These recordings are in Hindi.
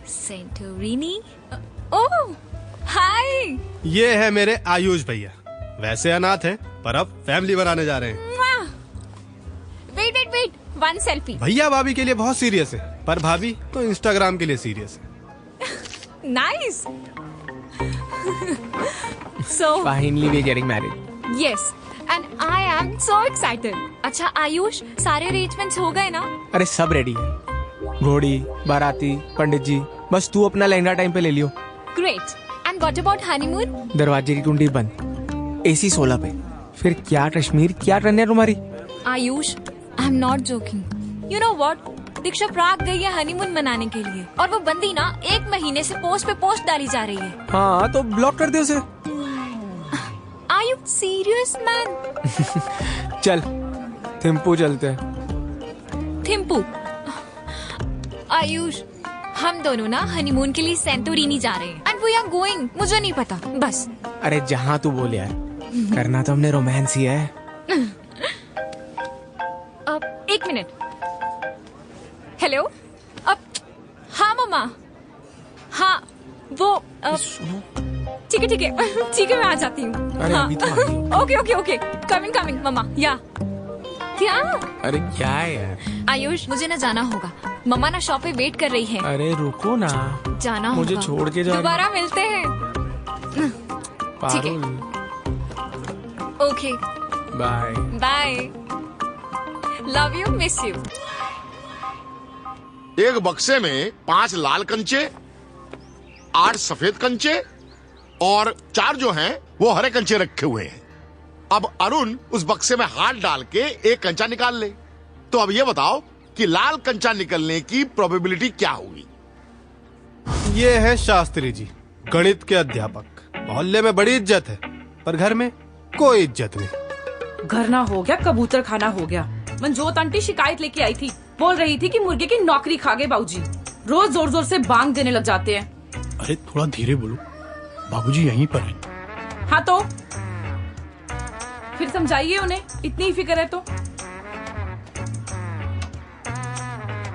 सेंटोरिनी। ओह हाय। ये है मेरे आयुष भैया, वैसे अनाथ हैं पर अब फैमिली बनाने जा रहे हैं। Wait wait wait, one selfie. भैया भाभी के लिए बहुत सीरियस है, पर भाभी तो इंस्टाग्राम के लिए सीरियस है। Nice. So finally we are getting married. yes, and I am so excited. अच्छा आयुष, सारे अरेंजमेंट्स हो गए ना? अरे सब रेडी है, घोड़ी, बाराती, पंडित जी, बस तू अपना लहंगा टाइम पे ले लियो। Great. And what about honeymoon? दरवाजे की कुंडी बंद, AC 16 पे। फिर क्या कश्मीर, क्या ट्रेन है तुम्हारी? Ayush, I am not joking. You know what? Diksha Prague गई है हनीमून मनाने के लिए, और वो बंदी ना 1 महीने से पोस्ट पे पोस्ट डाली जा रही है। हाँ तो ब्लॉक कर दे उसे। Are you serious, man? चल थिम्पू चलते हैं। थिम्पू? आयुष, हम दोनों ना हनीमून के लिए सेंटोरिनी जा रहे हैं। एंड वी आर गोइंग, मुझे नहीं पता, बस। अरे जहाँ तू बोले यार, करना तो हमने रोमांस ही है। अब 1 मिनट। हेलो। अब हाँ मम्मा, हाँ वो ठीक है ठीक है ठीक है, मैं आ जाती हूँ। अरे हाँ। अभी तो आ गई। Okay okay okay, coming coming mama. या क्या? अरे क्या है यार? आयुष, मुझे ना जाना होगा, मम्मा ना शॉप पे वेट कर रही है। अरे रुको ना, जाना मुझे होगा। छोड़ के जा। दोबारा मिलते हैं। Parul, okay bye bye, love you, miss you. एक बक्से में 5 लाल कंचे, 8 सफेद कंचे और 4 जो हैं वो हरे कंचे रखे हुए हैं। अब अरुण उस बक्से में हाथ डाल के एक कंचा निकाल ले। तो अब ये बताओ कि लाल कंचा निकलने की प्रोबेबिलिटी क्या होगी? ये है शास्त्री जी, गणित के अध्यापक। मोहल्ले में बड़ी इज्जत है, पर घर में कोई इज्जत नहीं। घर ना हो गया, कबूतर खाना हो गया। मंजोत आंटी शिकायत लेके आई थी, बोल रही थी कि मुर्गे की नौकरी खा गए बाबूजी, रोज जोर जोर से बांग देने लग जाते हैं। अरे थोड़ा धीरे बोलो, बाबूजी यहीं पर हैं। हाँ तो फिर समझाइए उन्हें, इतनी ही फिक्र है तो।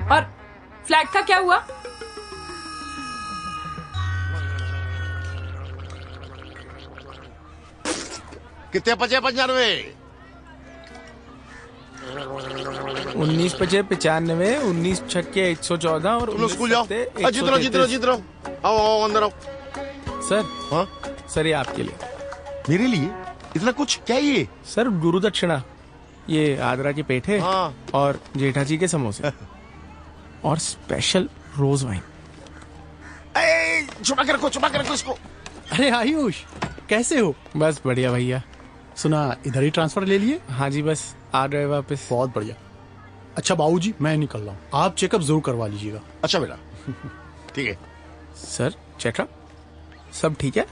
और फ्लैट का क्या हुआ? कितने बचे? 95। 19 पचे 95, 19 छक्के 114 और तुम लोग स्कूल जाओ। जीत रहो। आओ अंदर आओ। सर, हाँ सर ये आपके लिए। मेरे लिए इतना कुछ? क्या ये? सर गुरु दक्षिणा, ये आगरा के पेठे। हाँ। और जेठा जी के समोसे और स्पेशल रोज वाइन। छुपा के रखो इसको। अरे आयुष, कैसे हो? बस बढ़िया भैया। सुना इधर ही ट्रांसफर ले लिए? हाँ जी, बस आ गए वापस। बहुत बढ़िया। अच्छा बाबूजी, मैं निकल रहा हूँ, आप चेकअप जरूर करवा लीजिएगा। अच्छा बेटा, ठीक है। सर चेकअप सब ठीक है?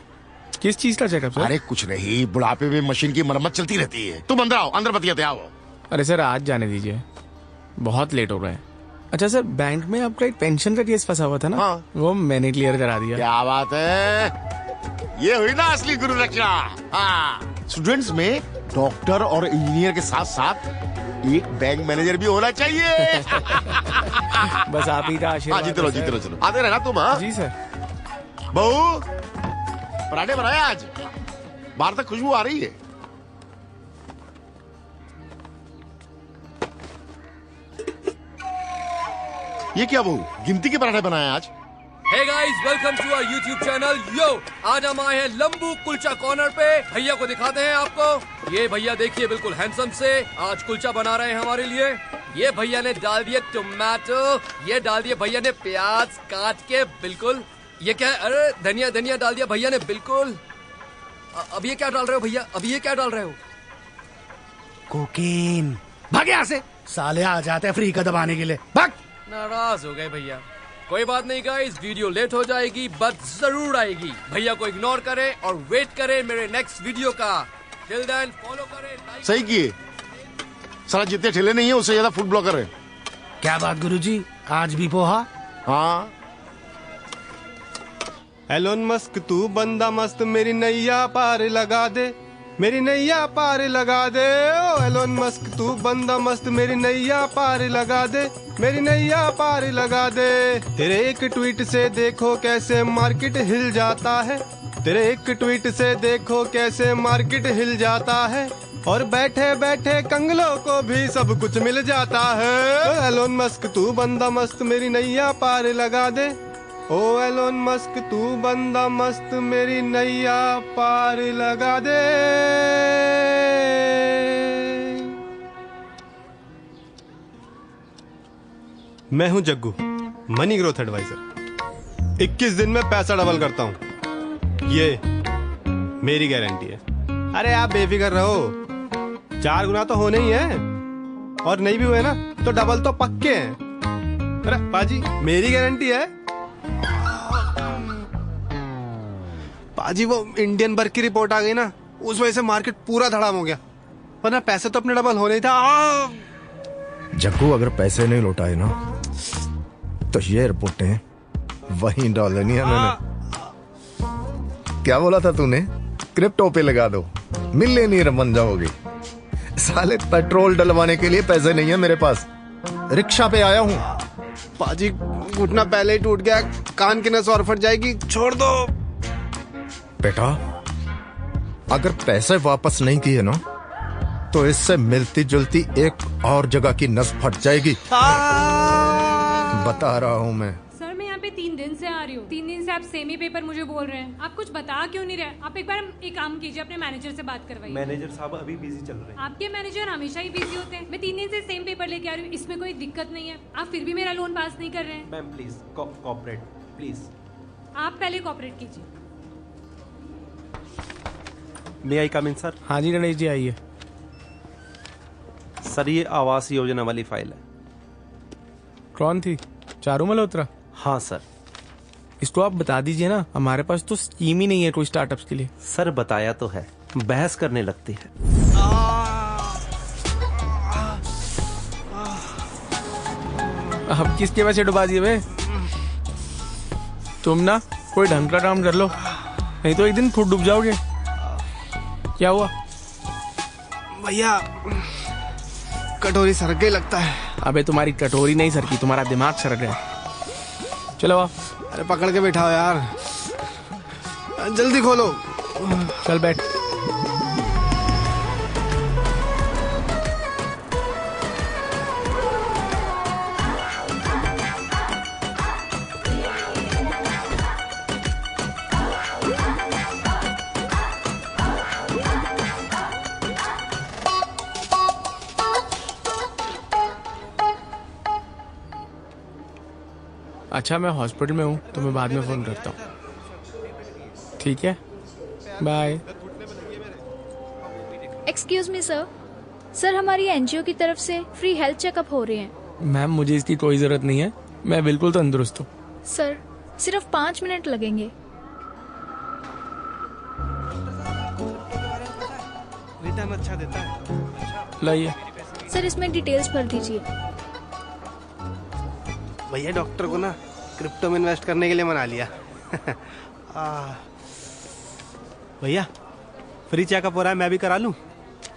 किस चीज का चेकअप सर? अरे कुछ नहीं, बुढ़ापे में मशीन की मरम्मत चलती रहती है। तुम अंदर आओ, अंदर बतियाते आओ। अरे सर आज जाने दीजिए, बहुत लेट हो रहे हैं। अच्छा सर, बैंक में आपका एक पेंशन का केस फंसा हुआ था ना? हाँ। वो मैंने क्लियर करा दिया। क्या बात है, ये हुई ना असली गुरु रक्षा। हाँ, स्टूडेंट्स में डॉक्टर और इंजीनियर के साथ साथ एक बैंक मैनेजर भी होना चाहिए। बस आप ही का आशीर्वाद। जीते रहो चलो। आते रहना तुम। हाँ जी सर। बहू, पराठे बनाए आज, बाहर तक खुशबू आ रही है। ये क्या बहू, गिनती के पराठे बनाए आज? Hey guys, welcome to our YouTube channel. Yo, आज हम आए हैं लंबू कुलचा कॉर्नर पे। भैया को दिखाते हैं आपको। ये भैया देखिए बिल्कुल हैंडसम से आज कुलचा बना रहे हैं हमारे लिए। ये भैया ने डाल दिए टोमेटो, ये डाल दिए भैया ने प्याज काट के बिल्कुल। ये क्या है? अरे धनिया डाल दिया भैया ने बिल्कुल। अब ये क्या डाल रहे हो भैया? अब ये क्या डाल रहे हो? कोकीन। भाग यहाँ से, साले आ जाते हैं फ्री का दबाने के लिए। भाग। नाराज हो गए भैया। कोई बात नहीं गाइस, वीडियो लेट हो जाएगी बट जरूर आएगी। भैया को इग्नोर करें और वेट करें मेरे नेक्स्ट वीडियो का। टिल देन फॉलो करें। सही किए, साला जितने ठेले नहीं है उससे ज्यादा फूड ब्लॉगर है। क्या बात गुरुजी, आज भी पोहा? हाँ। एलोन मस्क तू बंदा मस्त, मेरी नैया पार लगा दे। मेरी नैया पार लगा दे। ओ एलोन मस्क तू बंदा मस्त, मेरी नैया पार लगा दे, मेरी नैया पार लगा दे। तेरे एक ट्वीट से देखो कैसे मार्केट हिल जाता है, तेरे एक ट्वीट से देखो कैसे मार्केट हिल जाता है, और बैठे बैठे कंगलों को भी सब कुछ मिल जाता है। ओ एलोन मस्क तू बंदा मस्त, मेरी नैया पार लगा दे। ओ एलोन मस्क तू बंदा मस्त, मेरी नैया पार लगा दे। मैं हूं जग्गू, मनी ग्रोथ एडवाइजर। 21 दिन में पैसा डबल करता हूं, ये मेरी गारंटी है। अरे आप बेफिक्र रहो, 4 गुना तो होने ही है, और नहीं भी हुए ना तो डबल तो पक्के हैं। अरे पाजी मेरी गारंटी है। पाजी वो इंडियन वर्क की रिपोर्ट आ गई ना, उस वजह से मार्केट पूरा धड़ाम हो गया, वरना पैसे तो अपने डबल होने ही था। जग्गू अगर पैसे नहीं लौटाए ना तो ये रिपोर्टें वहीं डालनी है मैंने। क्या बोला था तूने? क्रिप्टो पे लगा दो, मिलियनियर बन जाओगे। साले पेट्रोल डलवाने के लिए पैसे नहीं है मेरे पास, रिक्शा पे आया हूँ। पाजी घुटना पहले ही टूट गया, कान की नस और फट जाएगी, छोड़ दो। बेटा अगर पैसे वापस नहीं किए ना तो इससे मिलती जुलती एक और जगह की नस फट जाएगी, बता रहा हूँ मैं। सर मैं यहाँ पे 3 दिन से आ रही हूँ, 3 दिन से आप सेम ही पेपर मुझे बोल रहे हैं, आप कुछ बता क्यों नहीं रहे? आप एक बार एक काम कीजिए, अपने मैनेजर से बात करवाइए। मैनेजर साहब अभी बिजी चल रहे हैं। आपके मैनेजर हमेशा ही बिजी होते हैं। मैं 3 दिन से सेम पेपर लेके आ रही हूँ, इसमें कोई दिक्कत नहीं है, आप फिर भी मेरा लोन पास नहीं कर रहे हैं। Ma'am please cooperate please. आप पहले कोऑपरेट कीजिए। मे आई कम इन सर? हाँ जी गणेश जी आइए। सर ये आवास योजना वाली फाइल है। कौन थी? चारू मल्होत्रा? हाँ सर। इसको आप बता दीजिए ना, हमारे पास तो स्कीम ही नहीं है कोई स्टार्टअप्स के लिए। सर बताया तो है, बहस करने लगती है। अब किसके वजह डुबा दिए बे? तुम ना कोई ढंग का काम कर लो, नहीं तो एक दिन खुद डूब जाओगे। क्या हुआ? भैया कटोरी सरक गई लगता है। अबे तुम्हारी कटोरी नहीं सरकी, तुम्हारा दिमाग सरक गया। चलो आओ। अरे पकड़ के बैठाओ यार, जल्दी खोलो। चल बैठ। अच्छा मैं हॉस्पिटल में हूँ, तो मैं बाद में फोन करता हूँ, ठीक है? Bye. Excuse me sir, sir हमारी एनजीओ की तरफ से फ्री हेल्थ चेकअप हो रहे हैं। मैम मुझे इसकी कोई जरूरत नहीं है, मैं बिल्कुल तंदुरुस्त हूँ। सर सिर्फ 5 मिनट लगेंगे। रिटर्न अच्छा देता है। लाइए। सर इसमें डिटेल्स भर दीजिए। भैया डॉक्टर को ना क्रिप्टो में इन्वेस्ट करने के लिए मना लिया। भैया फ्री चेकअप हो रहा है, मैं भी करा लूं?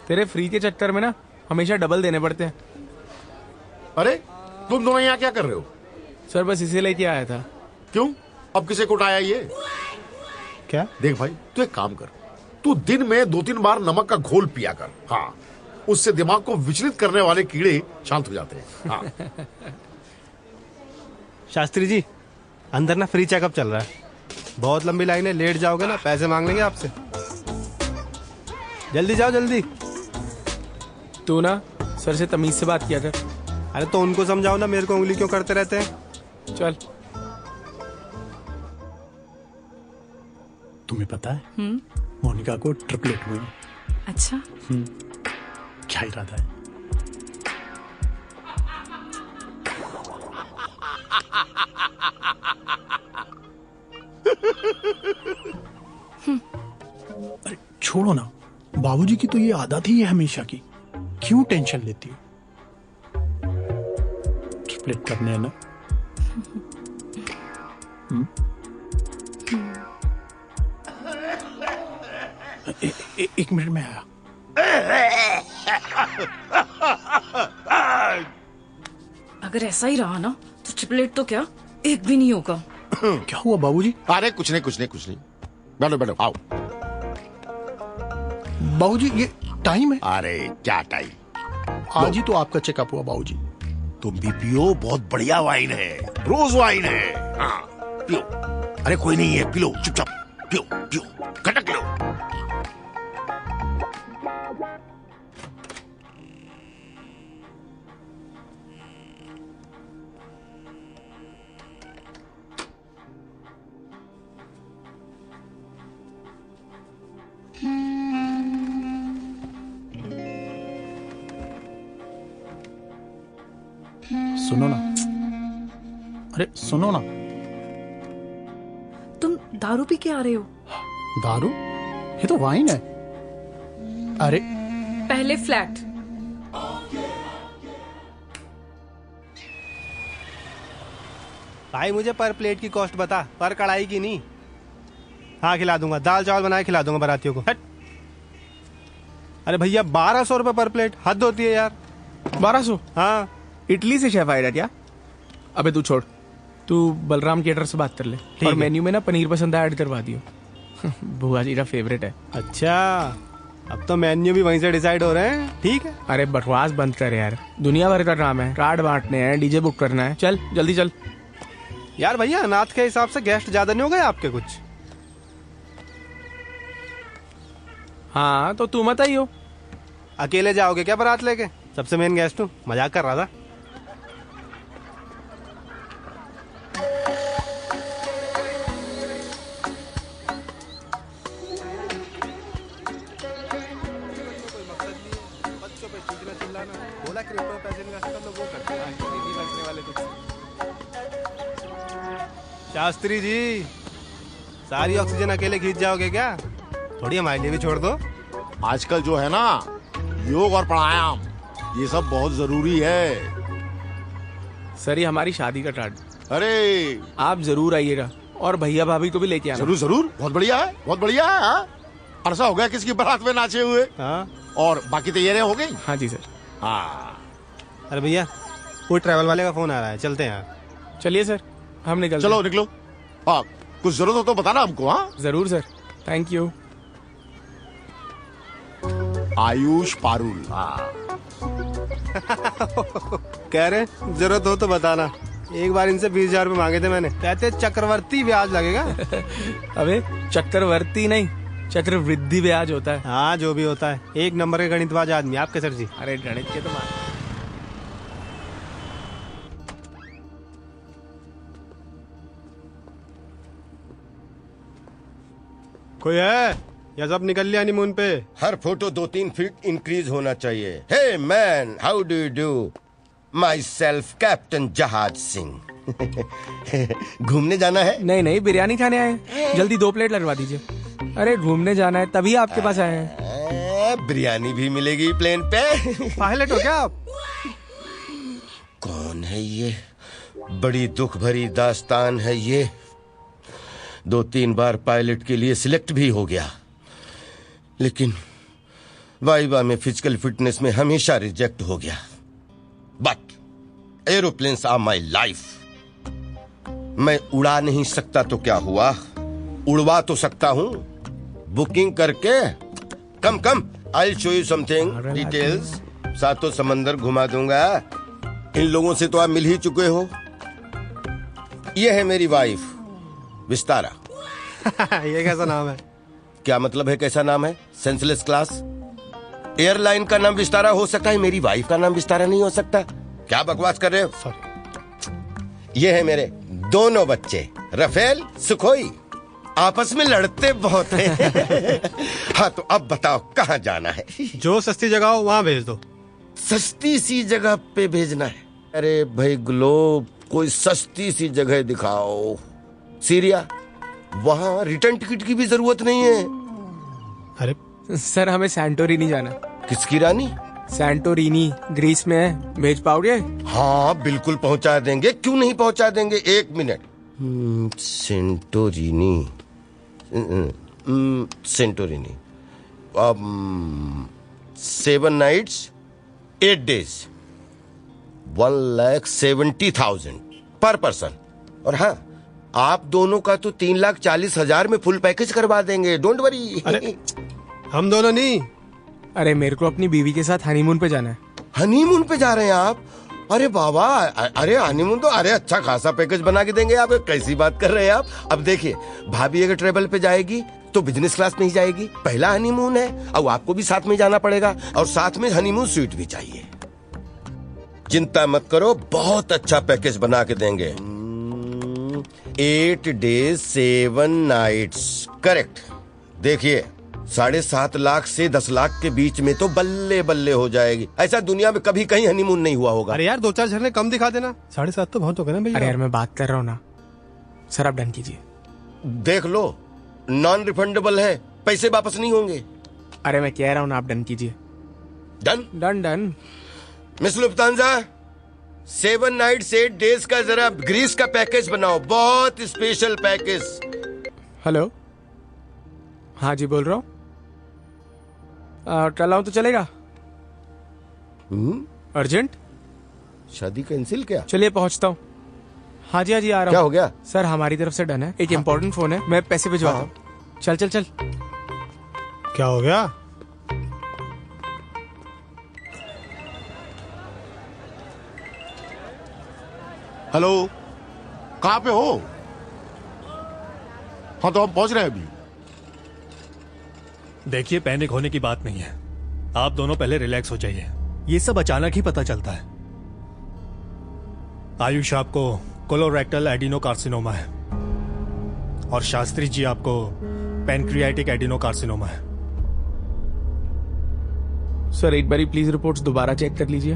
तेरे फ्री के चक्कर में ना हमेशा डबल देने पड़ते हैं। अरे तुम दोनों यहाँ क्या कर रहे हो? सर बस इसे लेके आया था। क्यों? अब किसे कुटाया ये? क्या? देख भाई तू एक काम कर, तू दिन में 2-3 बार नमक का घोल पिया कर। हाँ, उससे दिमाग को विचलित करने वाले कीड़े शांत हो जाते हैं। हाँ। शास्त्री जी अंदर ना फ्री चेकअप चल रहा है, बहुत लंबी लाइन है, लेट जाओगे ना पैसे मांग लेंगे आपसे। जल्दी जाओ जल्दी। तू ना सर से तमीज से बात किया कर। अरे तो उनको समझाओ ना, मेरे को उंगली क्यों करते रहते हैं? चल। तुम्हें पता है मोनिका को ट्रिपलेट हुई। अच्छा क्या इरादा है? अरे छोड़ो ना, बाबूजी की तो ये आदत ही है हमेशा की, क्यों टेंशन लेती हो? ट्रिपलेट करने है ना। एक मिनट में आया। अगर ऐसा ही रहा ना तो ट्रिपलेट तो क्या एक भी नहीं होगा। क्या हुआ बाबूजी? अरे कुछ नहीं। बैठो आओ। बाबूजी ये टाइम है? अरे क्या टाइम, आज ही तो आपका चेकअप हुआ बाबूजी। तुम भी पियो, बहुत बढ़िया वाइन है, रोज वाइन है। हाँ पियो। अरे कोई नहीं है, पी लो चुपचाप, पियो खटक लो। सुनो ना, अरे सुनो ना। तुम दारू पी के आ रहे हो? दारू? ये तो वाइन है। अरे पहले फ्लैट। भाई मुझे पर प्लेट की कॉस्ट बता, पर कढ़ाई की नहीं। हाँ खिला दूंगा, दाल चावल बना के खिला दूंगा बारातियों को। हट। अरे भैया 1200 रुपए पर प्लेट, हद होती है यार। 1200? हाँ। इटली से शेफ आएगा क्या? अबे तू छोड़, तू बलराम केटर से बात कर ले और मेन्यू में ना पनीर पसंद ऐड करवा दियो। बुआ जी का फेवरेट है। अच्छा, अब तो मेन्यू भी वहीं से डिसाइड हो रहे हैं। ठीक है। अरे बकवास बंद कर यार, दुनिया भर का काम है, कार्ड बांटने हैं, डीजे बुक करना है। चल जल्दी चल। यार भैया अनाथ के हिसाब से गेस्ट ज्यादा नहीं हो गए आपके कुछ? हाँ तो तू मत आइयो। अकेले जाओगे क्या बारात लेके? सबसे मेन गेस्ट हूँ, मजाक कर रहा था। शास्त्री जी, सारी ऑक्सीजन अकेले खींच जाओगे क्या? थोड़ी हमारे लिए भी छोड़ दो। आजकल जो है ना, योग और प्राणायाम ये सब बहुत जरूरी है। सर ये हमारी शादी का कार्ड। अरे आप जरूर आइएगा और भैया भाभी को भी लेके आना। जरूर, बहुत बढ़िया है, बहुत बढ़िया है। हाँ? अरसा हो गया किसकी बारात में नाचे हुए। हाँ? और बाकी तैयारियां हो गई? हाँ जी सर। हाँ। अरे भैया कोई ट्रैवल वाले का फोन आ रहा है, चलते हैं यार। चलिए सर, हम निकलते चलो निकलो। हाँ कुछ जरूरत हो तो बताना हमको। हाँ जरूर sir, thank you. Ayush Parul. कह रहे जरूरत हो तो बताना। एक बार इनसे 20,000 रुपए मांगे थे मैंने, कहते चक्रवर्ती ब्याज लगेगा। अबे चक्रवर्ती नहीं, चक्रवृद्धि ब्याज होता है। हाँ जो भी होता है, एक नंबर के गणितबाज आदमी आपके सर जी। अरे गणित के तो कोई है या सब निकल लिया हनीमून पे? हर फोटो 2-3 फीट इंक्रीज होना चाहिए। Hey man, how do you do? Myself captain जहाज सिंह। घूमने जाना है? नहीं बिरयानी खाने आए। जल्दी 2 प्लेट लगवा दीजिए। अरे घूमने जाना है तभी आपके पास आए हैं। बिरयानी भी मिलेगी प्लेन पे। पायलट हो क्या आप? कौन है ये? बड़ी दुख भरी दास्तान है ये। 2-3 बार पायलट के लिए सिलेक्ट भी हो गया, लेकिन वाइवा में फिजिकल फिटनेस में हमेशा रिजेक्ट हो गया। But aeroplanes are my life. मैं उड़ा नहीं सकता तो क्या हुआ, उड़वा तो सकता हूं बुकिंग करके। Come I show you something details. सातों समंदर घुमा दूंगा। इन लोगों से तो आप मिल ही चुके हो। ये है मेरी वाइफ विस्तारा। ये कैसा नाम है? क्या मतलब है कैसा नाम है? Senseless class. एयरलाइन का नाम विस्तारा हो सकता है, मेरी वाइफ का नाम विस्तारा नहीं हो सकता। क्या बकवास कर रहे हो? सॉरी। ये है मेरे दोनों बच्चे रफेल, सुखोई। आपस में लड़ते बहुत हैं। हाँ तो अब बताओ कहाँ जाना है? जो सस्ती जगह हो वहाँ भेज दो। सस्ती सी जगह पे भेजना है? अरे भाई ग्लोब, कोई सस्ती सी जगह दिखाओ। सीरिया, वहाँ रिटर्न टिकट की भी जरूरत नहीं है। अरे सर हमें सैंटोरिनी जाना। किसकी रानी? सैंटोरिनी, ग्रीस में है। भेज पाओगे? हाँ बिल्कुल पहुंचा देंगे, क्यों नहीं पहुंचा देंगे। 1 minute. Santorini, Santorini 7 nights 8 days 1,70,000 पर पर्सन। और हाँ, आप दोनों का तो 3,40,000 में फुल पैकेज करवा देंगे, डोंट वरी। अरे हम दोनों नहीं। अरे मेरे को अपनी बीवी के साथ हनीमून पे जाना है। हनीमून पे जा रहे हैं आप? अरे बाबा, अरे हनीमून तो अरे अच्छा खासा पैकेज बना के देंगे आप। कैसी बात कर रहे हैं आप? अब देखिए, भाभी अगर ट्रेवल पे जाएगी तो बिजनेस क्लास में ही जाएगी, पहला हनीमून है। अब आपको भी साथ में जाना पड़ेगा, और साथ में हनीमून स्वीट भी चाहिए। चिंता मत करो, बहुत अच्छा पैकेज बना के देंगे। 8 days 7 nights करेक्ट। देखिए, 7.5 लाख से 10 लाख के बीच में तो बल्ले बल्ले हो जाएगी। ऐसा दुनिया में कभी कहीं हनीमून नहीं हुआ होगा। अरे यार 2-4 झरने कम दिखा देना। 7.5 तो बहुत हो गए ना भैया। अरे यार मैं बात कर रहा हूँ ना सर, आप डन कीजिए। देख लो, नॉन रिफंडेबल है, पैसे वापस नहीं होंगे। अरे मैं कह रहा हूँ ना, आप डन कीजिए। Done done done. Miss Lufthansa, 7 nights 8 days का जरा ग्रीस का पैकेज बनाओ, बहुत स्पेशल पैकेज। हेलो, हाँ जी बोल रहा हूँ। कल आऊँ तो चलेगा? अर्जेंट? शादी कैंसिल क्या? चलिए पहुंचता हूँ। हाँ जी आ रहा हूँ। क्या हो गया? सर हमारी तरफ से डन है, एक इम्पोर्टेंट फोन है, मैं पैसे भिजवाता हूँ। चल चल चल। क्या हो गया? हेलो, कहाँ पे हो? हाँ तो हम पहुंच रहे हैं अभी। देखिए, पैनिक होने की बात नहीं है। आप दोनों पहले रिलैक्स हो जाइए। ये सब अचानक ही पता चलता है। आयुष आपको कोलोरेक्टल एडिनोकार्सिनोमा है, और शास्त्री जी आपको पैनक्रियाटिक एडिनोकार्सिनोमा है। सर एक बारी प्लीज रिपोर्ट्स दोबारा चेक कर लीजिए।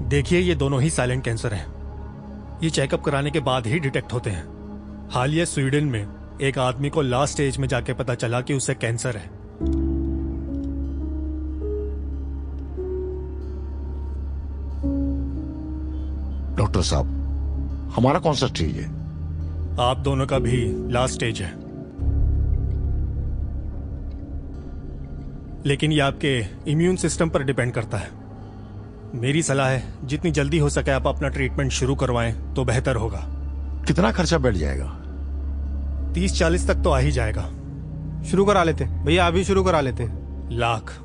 देखिए, ये दोनों ही साइलेंट कैंसर हैं। ये चेकअप कराने के बाद ही डिटेक्ट होते हैं। हालिया स्वीडन में एक आदमी को लास्ट स्टेज में जाके पता चला कि उसे कैंसर है। डॉक्टर साहब, हमारा कौन सा स्टेज है? आप दोनों का भी लास्ट स्टेज है, लेकिन ये आपके इम्यून सिस्टम पर डिपेंड करता है। मेरी सलाह है, जितनी जल्दी हो सके आप अपना ट्रीटमेंट शुरू करवाएं तो बेहतर होगा। कितना खर्चा बैठ जाएगा? 30-40 तक तो आ ही जाएगा। शुरू करा लेते हैं भैया, अभी शुरू करा लेते हैं। लाख।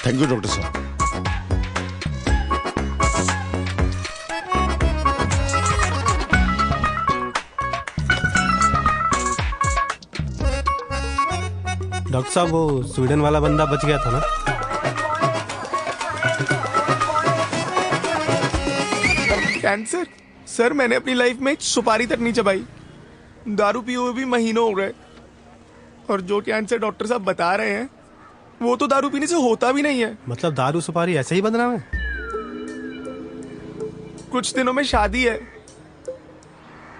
थैंक यू डॉक्टर साहब। डॉक्टर साहब, वो स्वीडन वाला बंदा बच गया था ना? कैंसर? सर मैंने अपनी लाइफ में एक सुपारी तक नहीं चबाई, दारू पिए हुए भी महीनों हो गए, और जो कैंसर डॉक्टर साहब बता रहे हैं वो तो दारू पीने से होता भी नहीं है। मतलब दारू सुपारी ऐसे ही बदनाम है? कुछ दिनों में शादी है,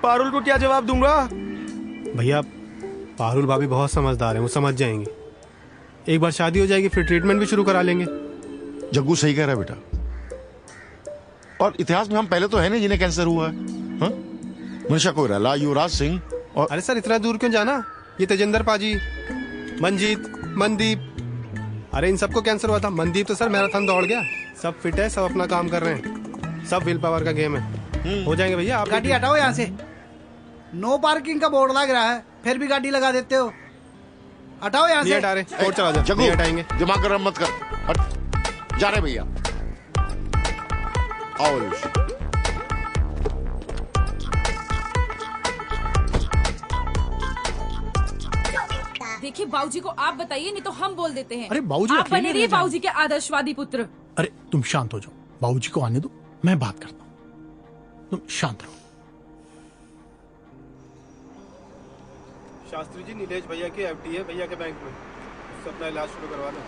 पारुल को क्या जवाब दूंगा? भैया, पारुल भाभी बहुत समझदार है, वो समझ जाएंगे। एक बार शादी हो जाएगी फिर ट्रीटमेंट भी शुरू करा लेंगे। जग्गू सही कह रहा है बेटा, और इतिहास में हम पहले तो है नहीं जिन्हें कैंसर हुआ है। मनीषा कोइराला, युवराज सिंह और... अरे सर इतना दूर क्यों जाना? ये तेजेंद्र पाजी, मंजीत, मनदीप, अरे इन सबको कैंसर हुआ था। मनदीप तो सर मैराथन दौड़ गया। सब फिट है, सब अपना काम कर रहे हैं, सब विल पावर का गेम है। हो जाएंगे भैया। आप गाड़ी हटाओ यहाँ से। नो पार्किंग का बोर्ड लग रहा है, फिर भी गाड़ी लगा देते हो। हटाओ यहाँ से। हटा रहे, और चला जाओ। जग्गू, हटाएंगे। दिमाग गरम मत कर, हट। जा रहे भैया, आओ आयुष। देखिए बाबूजी को आप बताइए, नहीं तो हम बोल देते हैं। अरे बाबूजी आप अकेले बने रह रहिए जाएं। बाबूजी के आदर्शवादी पुत्र। अरे तुम शांत हो जाओ, बाबूजी को आने दो, मैं बात करता हूँ। तुम शांत रहो। शास्त्री जी, नीलेश भैया की एफडी है भैया के बैंक में, उससे अपना इलाज शुरू करवा लो।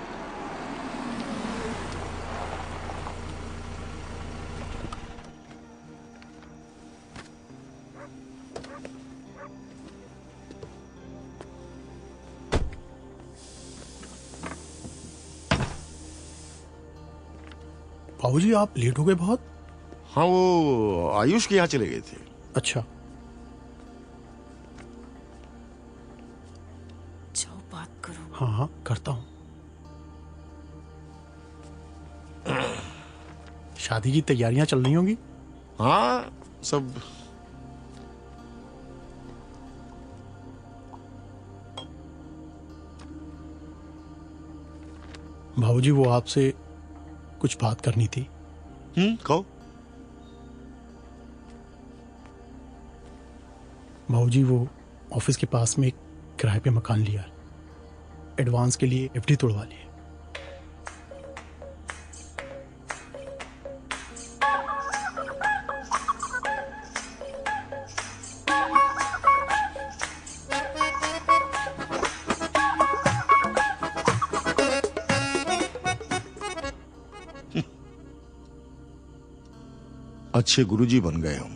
बाबूजी आप लेट हो गए बहुत। हाँ, वो आयुष के यहाँ चले गए थे। अच्छा, जाओ बात करो। हाँ हाँ करता हूँ। शादी की तैयारियां चल रही होंगी। हाँ, सब भाऊजी वो आपसे कुछ बात करनी थी। कहो। भाऊजी वो ऑफिस के पास में एक किराए पे मकान लिया, एडवांस के लिए एफडी तोड़वा लिए। अच्छे गुरुजी बन गए हम,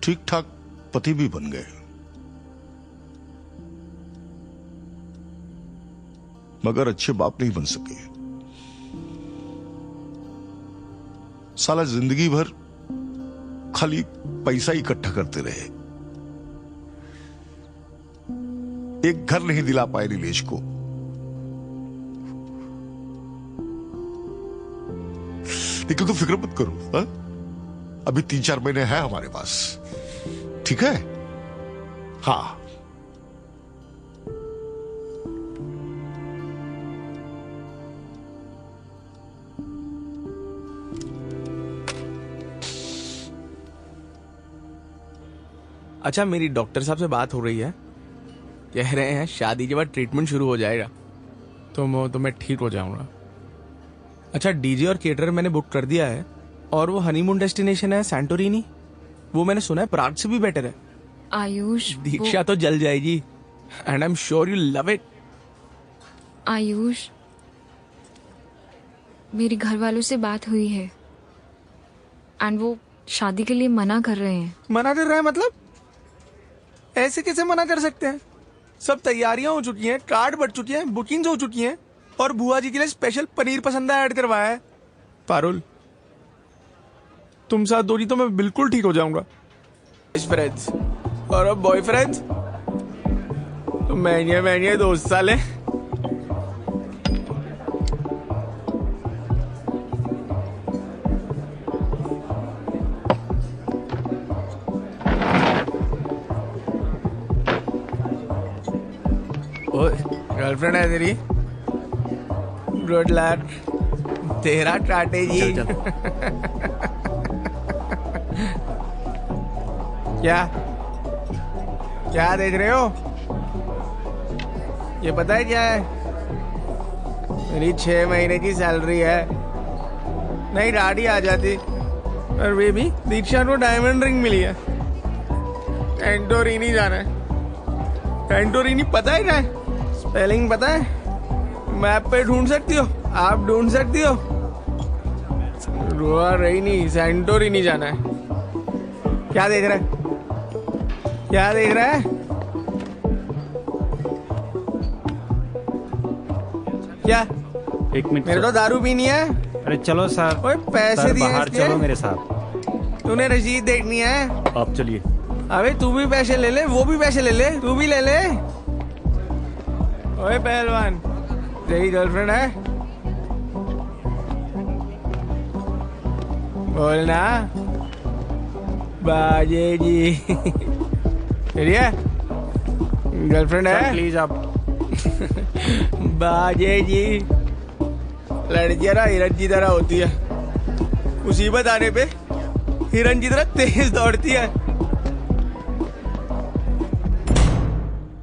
ठीक ठाक पति भी बन गए, मगर अच्छे बाप नहीं बन सके। साला जिंदगी भर खाली पैसा इकट्ठा करते रहे, एक घर नहीं दिला पाए नीलेश को। लेकिन तो फिक्र मत करो, हा? अभी 3-4 महीने हैं हमारे पास, ठीक है? हाँ। अच्छा, मेरी डॉक्टर साहब से बात हो रही है, कह रहे हैं शादी के बाद ट्रीटमेंट शुरू हो जाएगा तो मैं ठीक हो जाऊंगा। अच्छा, डीजे और केटरर मैंने बुक कर दिया है, और वो हनीमून डेस्टिनेशन है सैंटोरिनी, वो मैंने सुना है प्राग से भी बेटर है। आयुष, दीक्षा तो जल जाएगी, and I am sure you love it. Ayush, मेरे घर वालों से बात हुई है एंड वो शादी के लिए मना कर रहे हैं। मना कर रहे हैं मतलब? ऐसे कैसे मना कर सकते हैं? सब तैयारियां हो चुकी हैं, कार्ड बढ़ चुकी हैं, बुकिंग्स हो चुकी हैं, और बुआ जी के लिए स्पेशल पनीर पसंदा ऐड करवाया है। पारुल, तुम साथ दोगी तो मैं बिल्कुल ठीक हो जाऊंगा। फ्रेंड्स और अब बॉयफ्रेंड्स तो महंगे दोस्त साले। गर्लफ्रेंड है तेरी? गुड लक, तेरा स्ट्रैटेजी। क्या देख रहे हो? ये पता है क्या है? मेरी 6 महीने की सैलरी है। नहीं, दाढ़ी आ जाती। और बेबी, दीक्षा को डायमंड रिंग मिली है। सैंटोरिनी जाना है। सैंटोरिनी पता है क्या है? स्पेलिंग पता है? मैप पे ढूंढ सकती हो, आप ढूंढ सकती हो। रुआ रही नहीं, सैंटोरिनी जाना है। क्या देख रहा है? क्या देख रहा है? क्या? एक मिनट, मेरे तो दारू पीनी है। अरे चलो सर। ओए पैसे दिए बाहर इसके? चलो मेरे साथ। तूने रसीद देखनी है? आप चलिए। अबे तू भी पैसे ले ले, वो भी पैसे ले ले, तू भी ले ले। ओए पहलवान, तेरी गर्लफ्रेंड है? बोलना। बाजे जी। तेरी है? गर्लफ्रेंड है? प्लीज आप। बाजे जी, लड़कियां ना हिरन की तरह होती है, मुसीबत आने पे हिरन की तरह तेज दौड़ती है।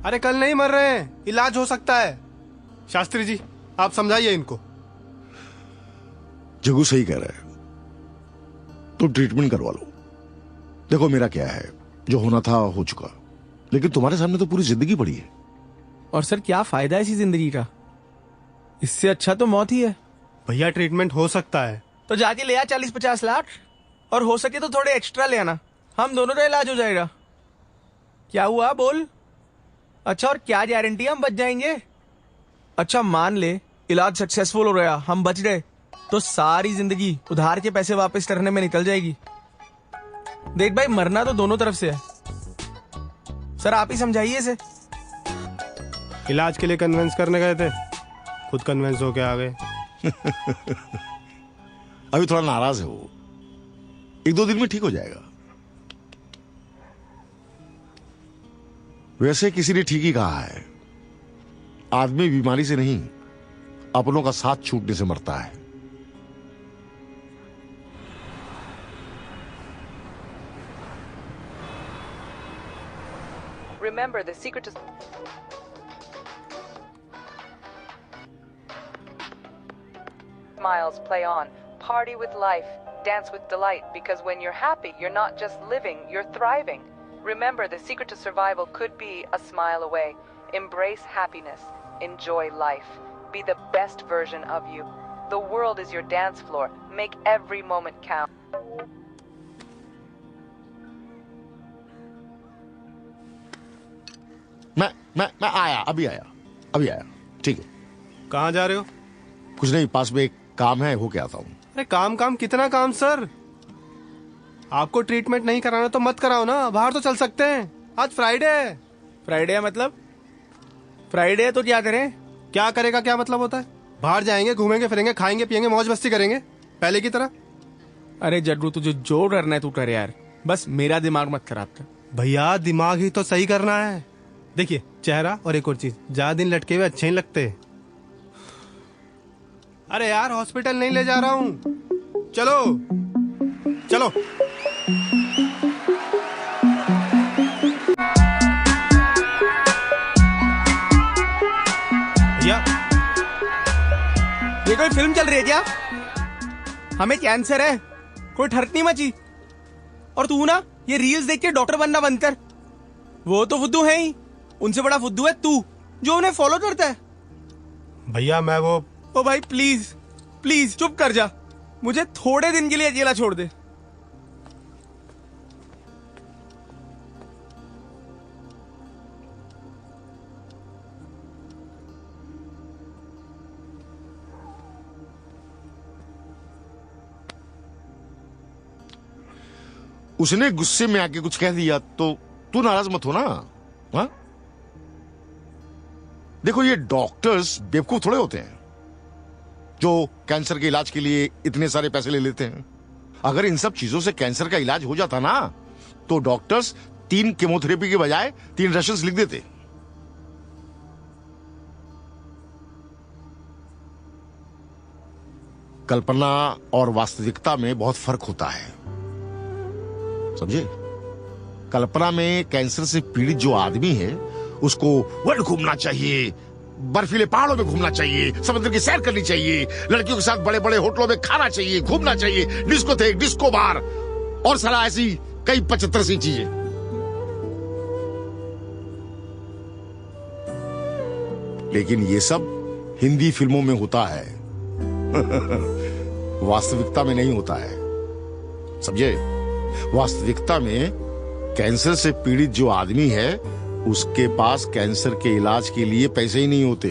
अरे कल नहीं मर रहे हैं, इलाज हो सकता है। शास्त्री जी, आप समझाइए इनको। जग्गू सही कह रहा है, तुम ट्रीटमेंट करवा लो। देखो मेरा क्या है, जो होना था हो चुका, लेकिन तुम्हारे सामने तो पूरी जिंदगी पड़ी है। और सर क्या फायदा है इसी जिंदगी का? इससे अच्छा तो मौत ही है। भैया ट्रीटमेंट हो सकता है तो जाके ले आ 40-50 लाख, और हो सके तो थोड़े एक्स्ट्रा ले आना, हम दोनों का इलाज हो जाएगा। क्या हुआ बोल? अच्छा, और क्या गारंटी हम बच जाएंगे? अच्छा मान ले इलाज सक्सेसफुल हो गया, हम बच गए, तो सारी जिंदगी उधार के पैसे वापस करने में निकल जाएगी। देख भाई, मरना तो दोनों तरफ से है। सर आप ही समझाइए इसे। इलाज के लिए कन्विंस करने गए थे, खुद कन्विंस होके आ गए। अभी थोड़ा नाराज है वो, 1-2 दिन में ठीक हो जाएगा। वैसे किसी ने ठीक ही कहा है, आदमी बीमारी से नहीं अपनों का साथ छूटने से मरता है। Remember, the secret to smiles play on. Party with life, dance with delight, because when you're happy, you're not just living, you're thriving. Remember, the secret to survival could be a smile away. Embrace happiness. Enjoy life. Be the best version of you. The world is your dance floor. Make every moment count. मैं आया, अभी आया। ठीक है। कहाँ जा रहे हो? कुछ नहीं, पास में एक काम है, होके आता हूँ। अरे काम कितना काम सर? आपको ट्रीटमेंट नहीं कराना तो मत कराओ ना, बाहर तो चल सकते हैं। आज फ्राइडे है। फ्राइडे है मतलब? फ्राइडे है तो क्या करें? क्या करेगा, क्या मतलब होता है? बाहर जाएंगे, घूमेंगे फिरेंगे, खाएंगे पियेंगे, मौज मस्ती करेंगे पहले की तरह। अरे जड्डू, तुझे जो करना है तू कर यार, बस मेरा दिमाग मत खराब कर। भैया दिमाग ही तो सही करना है। देखिए, चेहरा और एक और चीज, ज्यादा दिन लटके हुए अच्छे ही लगते। अरे यार, हॉस्पिटल नहीं ले जा रहा हूँ, चलो। भैया, ये कोई फिल्म चल रही है क्या? हमें कैंसर है, कोई ठरक नहीं मची। और तू ना ये रील्स देख के डॉक्टर बनना बंद कर। वो तो फुद्दू है ही, उनसे बड़ा फुद्दू है तू, जो उन्हें फॉलो करता है। भैया मैं वो ओ भाई प्लीज चुप कर जा, मुझे थोड़े दिन के लिए अकेला छोड़ दे। उसने गुस्से में आके कुछ कह दिया तो तू नाराज मत हो ना। हाँ? देखो, ये डॉक्टर्स बेवकूफ थोड़े होते हैं जो कैंसर के इलाज के लिए इतने सारे पैसे ले लेते हैं। अगर इन सब चीजों से कैंसर का इलाज हो जाता ना, तो डॉक्टर्स 3 केमोथेरेपी के बजाय 3 रशंस लिख देते। कल्पना और वास्तविकता में बहुत फर्क होता है, समझे? कल्पना में कैंसर से पीड़ित जो आदमी है उसको वर्ल्ड घूमना चाहिए, बर्फीले पहाड़ों में घूमना चाहिए, समुद्र की सैर करनी चाहिए, लड़कियों के साथ बड़े बड़े होटलों में खाना चाहिए, घूमना चाहिए, डिस्को बार और सारा ऐसी कई 75 सी चीजें। लेकिन ये सब हिंदी फिल्मों में होता है वास्तविकता में नहीं होता है, समझे? वास्तविकता में कैंसर से पीड़ित जो आदमी है उसके पास कैंसर के इलाज के लिए पैसे ही नहीं होते।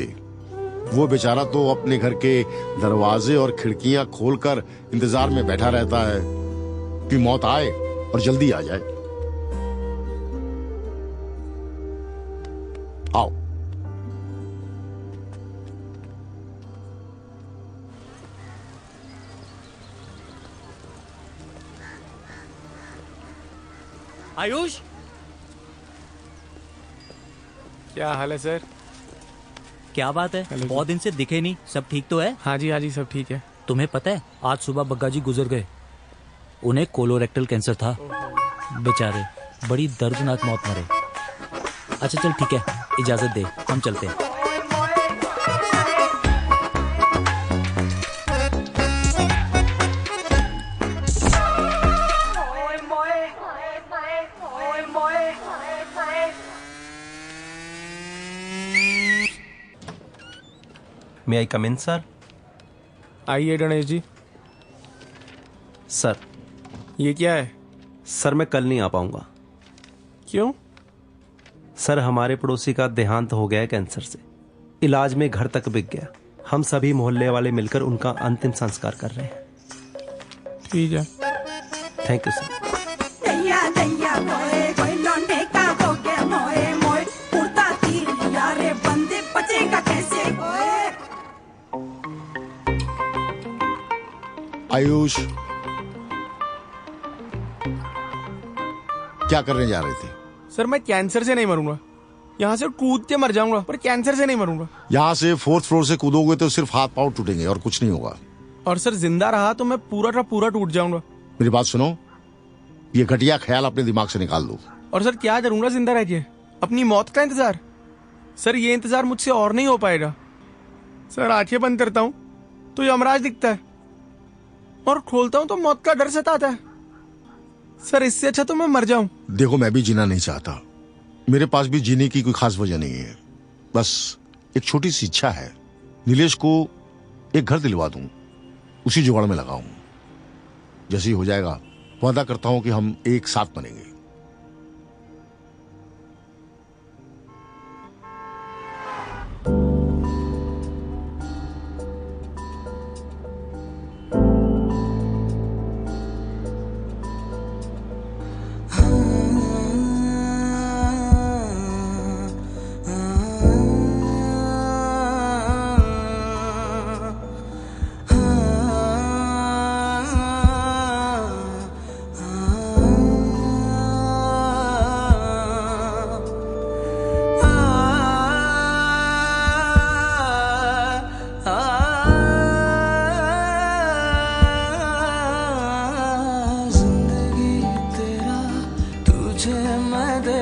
वो बेचारा तो अपने घर के दरवाजे और खिड़कियां खोलकर इंतजार में बैठा रहता है कि मौत आए और जल्दी आ जाए। आओ। आयुष, क्या हाल है सर? क्या बात है, बहुत दिन से दिखे नहीं। सब ठीक तो है? हाँ जी सब ठीक है। तुम्हें पता है, आज सुबह बग्गा जी गुजर गए। उन्हें कोलोरेक्टल कैंसर था, बेचारे बड़ी दर्दनाक मौत मरे। अच्छा चल ठीक है, इजाजत दे, हम चलते हैं। मे आई कम इन सर? आइए गणेश जी। सर ये क्या है? सर मैं कल नहीं आ पाऊंगा। क्यों? सर हमारे पड़ोसी का देहांत हो गया है कैंसर से, इलाज में घर तक बिक गया। हम सभी मोहल्ले वाले मिलकर उनका अंतिम संस्कार कर रहे हैं। ठीक है। Thank you sir. आयुष, क्या करने जा रहे थे? सर मैं कैंसर से नहीं मरूंगा, यहाँ से कूद के मर जाऊंगा, पर कैंसर से नहीं मरूंगा। यहाँ से 4th फ्लोर से कूदोगे तो सिर्फ हाथ पांव टूटेंगे और कुछ नहीं होगा। और सर जिंदा रहा तो मैं पूरा का पूरा टूट जाऊंगा। मेरी बात सुनो, ये घटिया ख्याल अपने दिमाग से निकाल दो। और सर क्या करूंगा जिंदा रह के? अपनी मौत का इंतजार? सर ये इंतजार मुझसे और नहीं हो पाएगा। सर आंखें बंद करता हूँ तो यमराज दिखता है, और खोलता हूँ तो मौत का डर सताता है। सर इससे अच्छा तो मैं मर जाऊं। देखो, मैं भी जीना नहीं चाहता, मेरे पास भी जीने की कोई खास वजह नहीं है। बस एक छोटी सी इच्छा है, नीलेश को एक घर दिलवा दूं, उसी जुगाड़ में लगाऊं। जैसे ही हो जाएगा वादा करता हूं कि हम एक साथ बनेंगे।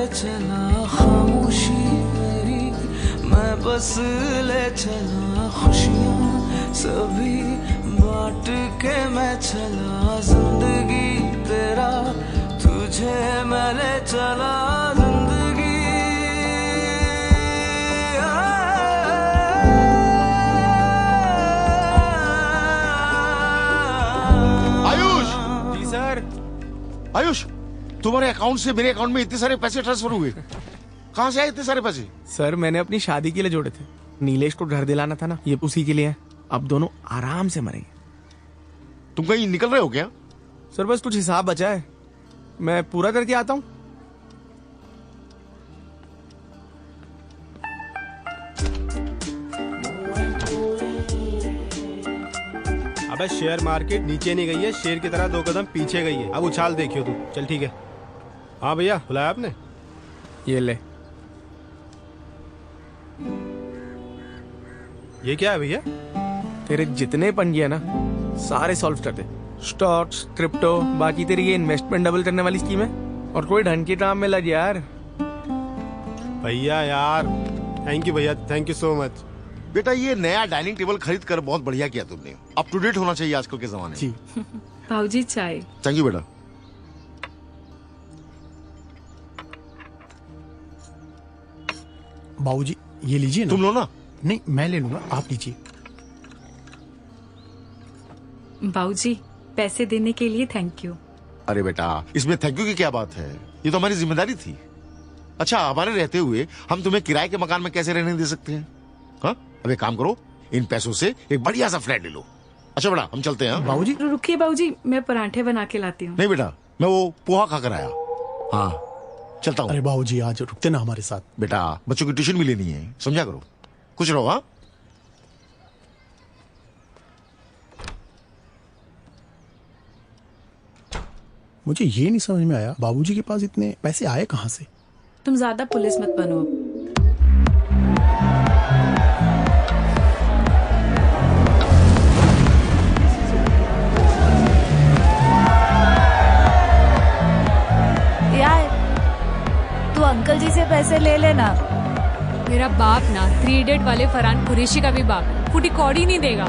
चला खामोशी मेरी, मैं बस ले चला खुशियाँ सभी बांट के मैं चला। जिंदगी तेरा तुझे मैं ले चला। जिंदगी आयुष। जी सर। आयुष, तुम्हारे अकाउंट से मेरे अकाउंट में इतने सारे पैसे ट्रांसफर हुए, कहाँ से आए इतने सारे पैसे? सर मैंने अपनी शादी के लिए जोड़े थे, नीलेश को घर दिलाना था ना, ये उसी के लिए है। अब दोनों आराम से मरेंगे। तुम कहीं निकल रहे हो क्या? सर बस कुछ हिसाब बचा है, मैं पूरा करके आता हूँ। अबे शेयर मार्केट नीचे नहीं गई है, शेर की तरह 2 कदम पीछे गई है। अब उछाल देखियो तू। चल ठीक है। हाँ भैया, बुलाया आपने? ये ले। ये क्या है भैया? तेरे जितने पंगे है ना सारे सॉल्व कर दे। स्टॉक्स, क्रिप्टो, बाकी तेरी ये इन्वेस्टमेंट डबल करने वाली स्कीम है, और कोई ढंग के काम में लग यार। भैया यार, थैंक यू भैया, थैंक यू सो मच। बेटा ये नया डाइनिंग टेबल खरीद कर बहुत बढ़िया किया तुमने। अप टू डेट होना चाहिए आजकल के जमाने जी। भाऊजी चाय। थैंक यू बेटा। बाबूजी ये लीजिए ना। तुम लो ना। नहीं मैं ले लूंगा, आप लीजिए। बाबूजी पैसे देने के लिए थैंक यू। अरे बेटा, इसमें थैंक यू की क्या बात है, ये तो हमारी जिम्मेदारी थी। अच्छा, हमारे रहते हुए हम तुम्हें किराए के मकान में कैसे रहने दे सकते हैं? हाँ, अब एक काम करो, इन पैसों से एक बढ़िया सा फ्लैट ले लो। अच्छा बेटा, हम चलते हैं। बाबूजी रुकिए बाबूजी, मैं पराठे बना के लाती हूँ। नहीं बेटा, मैं वो पोहा खाकर आया। हाँ चलता हूँ। अरे बाबूजी आज रुकते ना हमारे साथ। बेटा बच्चों की ट्यूशन भी लेनी है, समझा करो। कुछ रहो। हाँ मुझे ये नहीं समझ में आया, बाबूजी के पास इतने पैसे आए कहाँ से? तुम ज्यादा पुलिस मत बनो। यार तू अंकल जी से पैसे ले लेना। मेरा बाप ना 3 Idiot वाले फरहान कुरैशी का भी बाप फूटी कौड़ी नहीं देगा।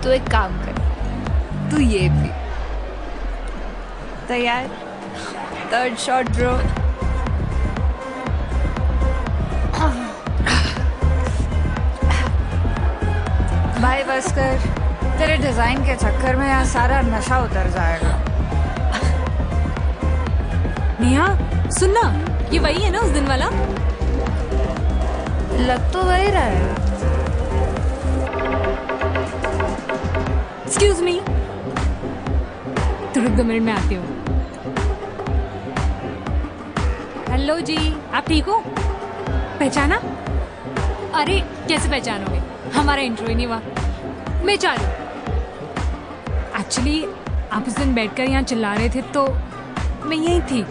तो एक काम कर, तू ये भी। तैयार? 3rd shot bro. भाई बस कर, तेरे डिजाइन के चक्कर में यहाँ सारा नशा उतर जाएगा। नेहा सुनना, ये वही है ना उस दिन वाला? लग तो वही रहा है। एक्सक्यूज मी, तो रुक 2 मिनट में आती हूँ। हेलो जी, आप ठीक हो? पहचाना? अरे कैसे पहचानोगे, हमारा इंट्रो ही नहीं हुआ। मैं चालू। एक्चुअली आप उस दिन बैठकर यहाँ चिल्ला रहे थे तो मैं यही थी।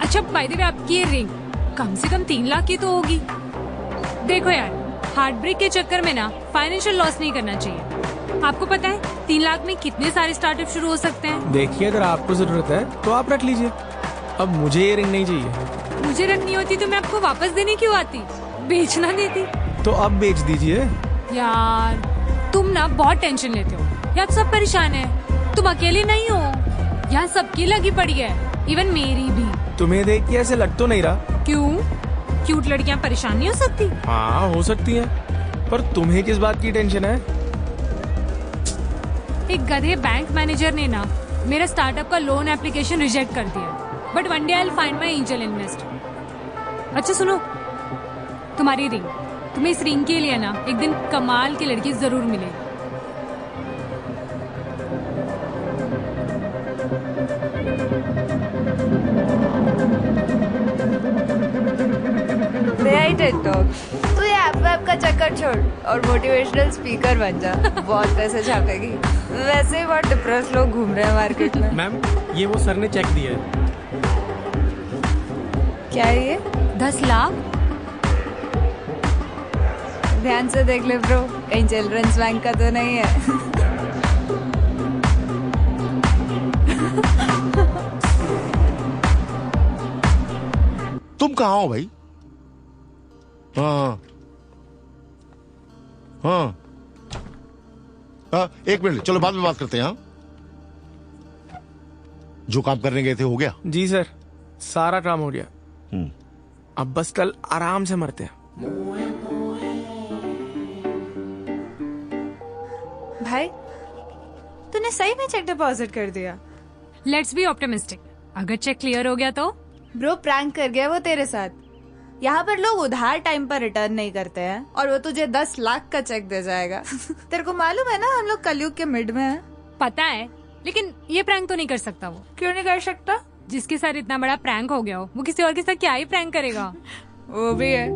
अच्छा बाय द वे, आपकी ये रिंग कम से कम 3 लाख की तो होगी। देखो यार, हार्ट ब्रेक के चक्कर में ना फाइनेंशियल लॉस नहीं करना चाहिए। आपको पता है 3 लाख में कितने सारे स्टार्टअप शुरू हो सकते हैं। देखिए, अगर आपको जरूरत है तो आप रख लीजिए। अब मुझे ये रिंग नहीं चाहिए। मुझे रखनी होती तो मैं आपको वापस देने क्यों आती, बेचना देती। तो अब बेच दीजिए। यार तुम ना बहुत टेंशन लेते हो, यार सब परेशान है, तुम अकेले नहीं हो, यहाँ सबकी लगी पड़ी है, इवन मेरी भी। तुम्हें देख के ऐसे लग तो नहीं रहा। क्यों? क्यूट लड़कियाँ परेशान नहीं हो सकती? हाँ हो सकती हैं, पर तुम्हें किस बात की टेंशन है? एक गधे बैंक मैनेजर ने ना मेरा स्टार्टअप का लोन एप्लीकेशन रिजेक्ट कर दिया, but one day I will find my angel investor. अच्छा सुनो, तुम्हारी रिंग, तुम्हें इस रिंग के लिए ना एक दिन कमाल की लड़की जरूर मिलेगी। तू ये ऐप का चक्कर छोड़ और मोटिवेशनल स्पीकर बन जा, बहुत पैसे छापेगी। वैसे ही बहुत डिप्रेस लोग घूम रहे हैं मार्केट में। मैम, ये वो सर ने चेक दिया है। क्या है ये? 10 लाख? ध्यान से देख ले ब्रो, कहीं चिल्ड्रंस बैंक का तो नहीं है। तुम कहाँ हो भाई? हाँ हाँ हाँ, 1 मिनट, चलो बाद में बात करते हैं। हाँ, जो काम करने गए थे हो गया? जी सर, सारा काम हो गया। अब बस कल आराम से मरते हैं। भाई तूने सही में चेक डिपॉजिट कर दिया? लेट्स बी ऑप्टिमिस्टिक, अगर चेक क्लियर हो गया तो। ब्रो प्रैंक कर गया वो तेरे साथ। यहाँ पर लोग उधार टाइम पर रिटर्न नहीं करते हैं और वो तुझे 10 लाख का चेक दे जाएगा। तेरे को मालूम है ना, हम लोग कलयुग के मिड में हैं। पता है, लेकिन ये प्रैंक तो नहीं कर सकता वो। क्यों नहीं कर सकता? जिसके साथ इतना बड़ा प्रैंक हो गया हो, वो किसी और के साथ क्या ही प्रैंक करेगा। वो भी है।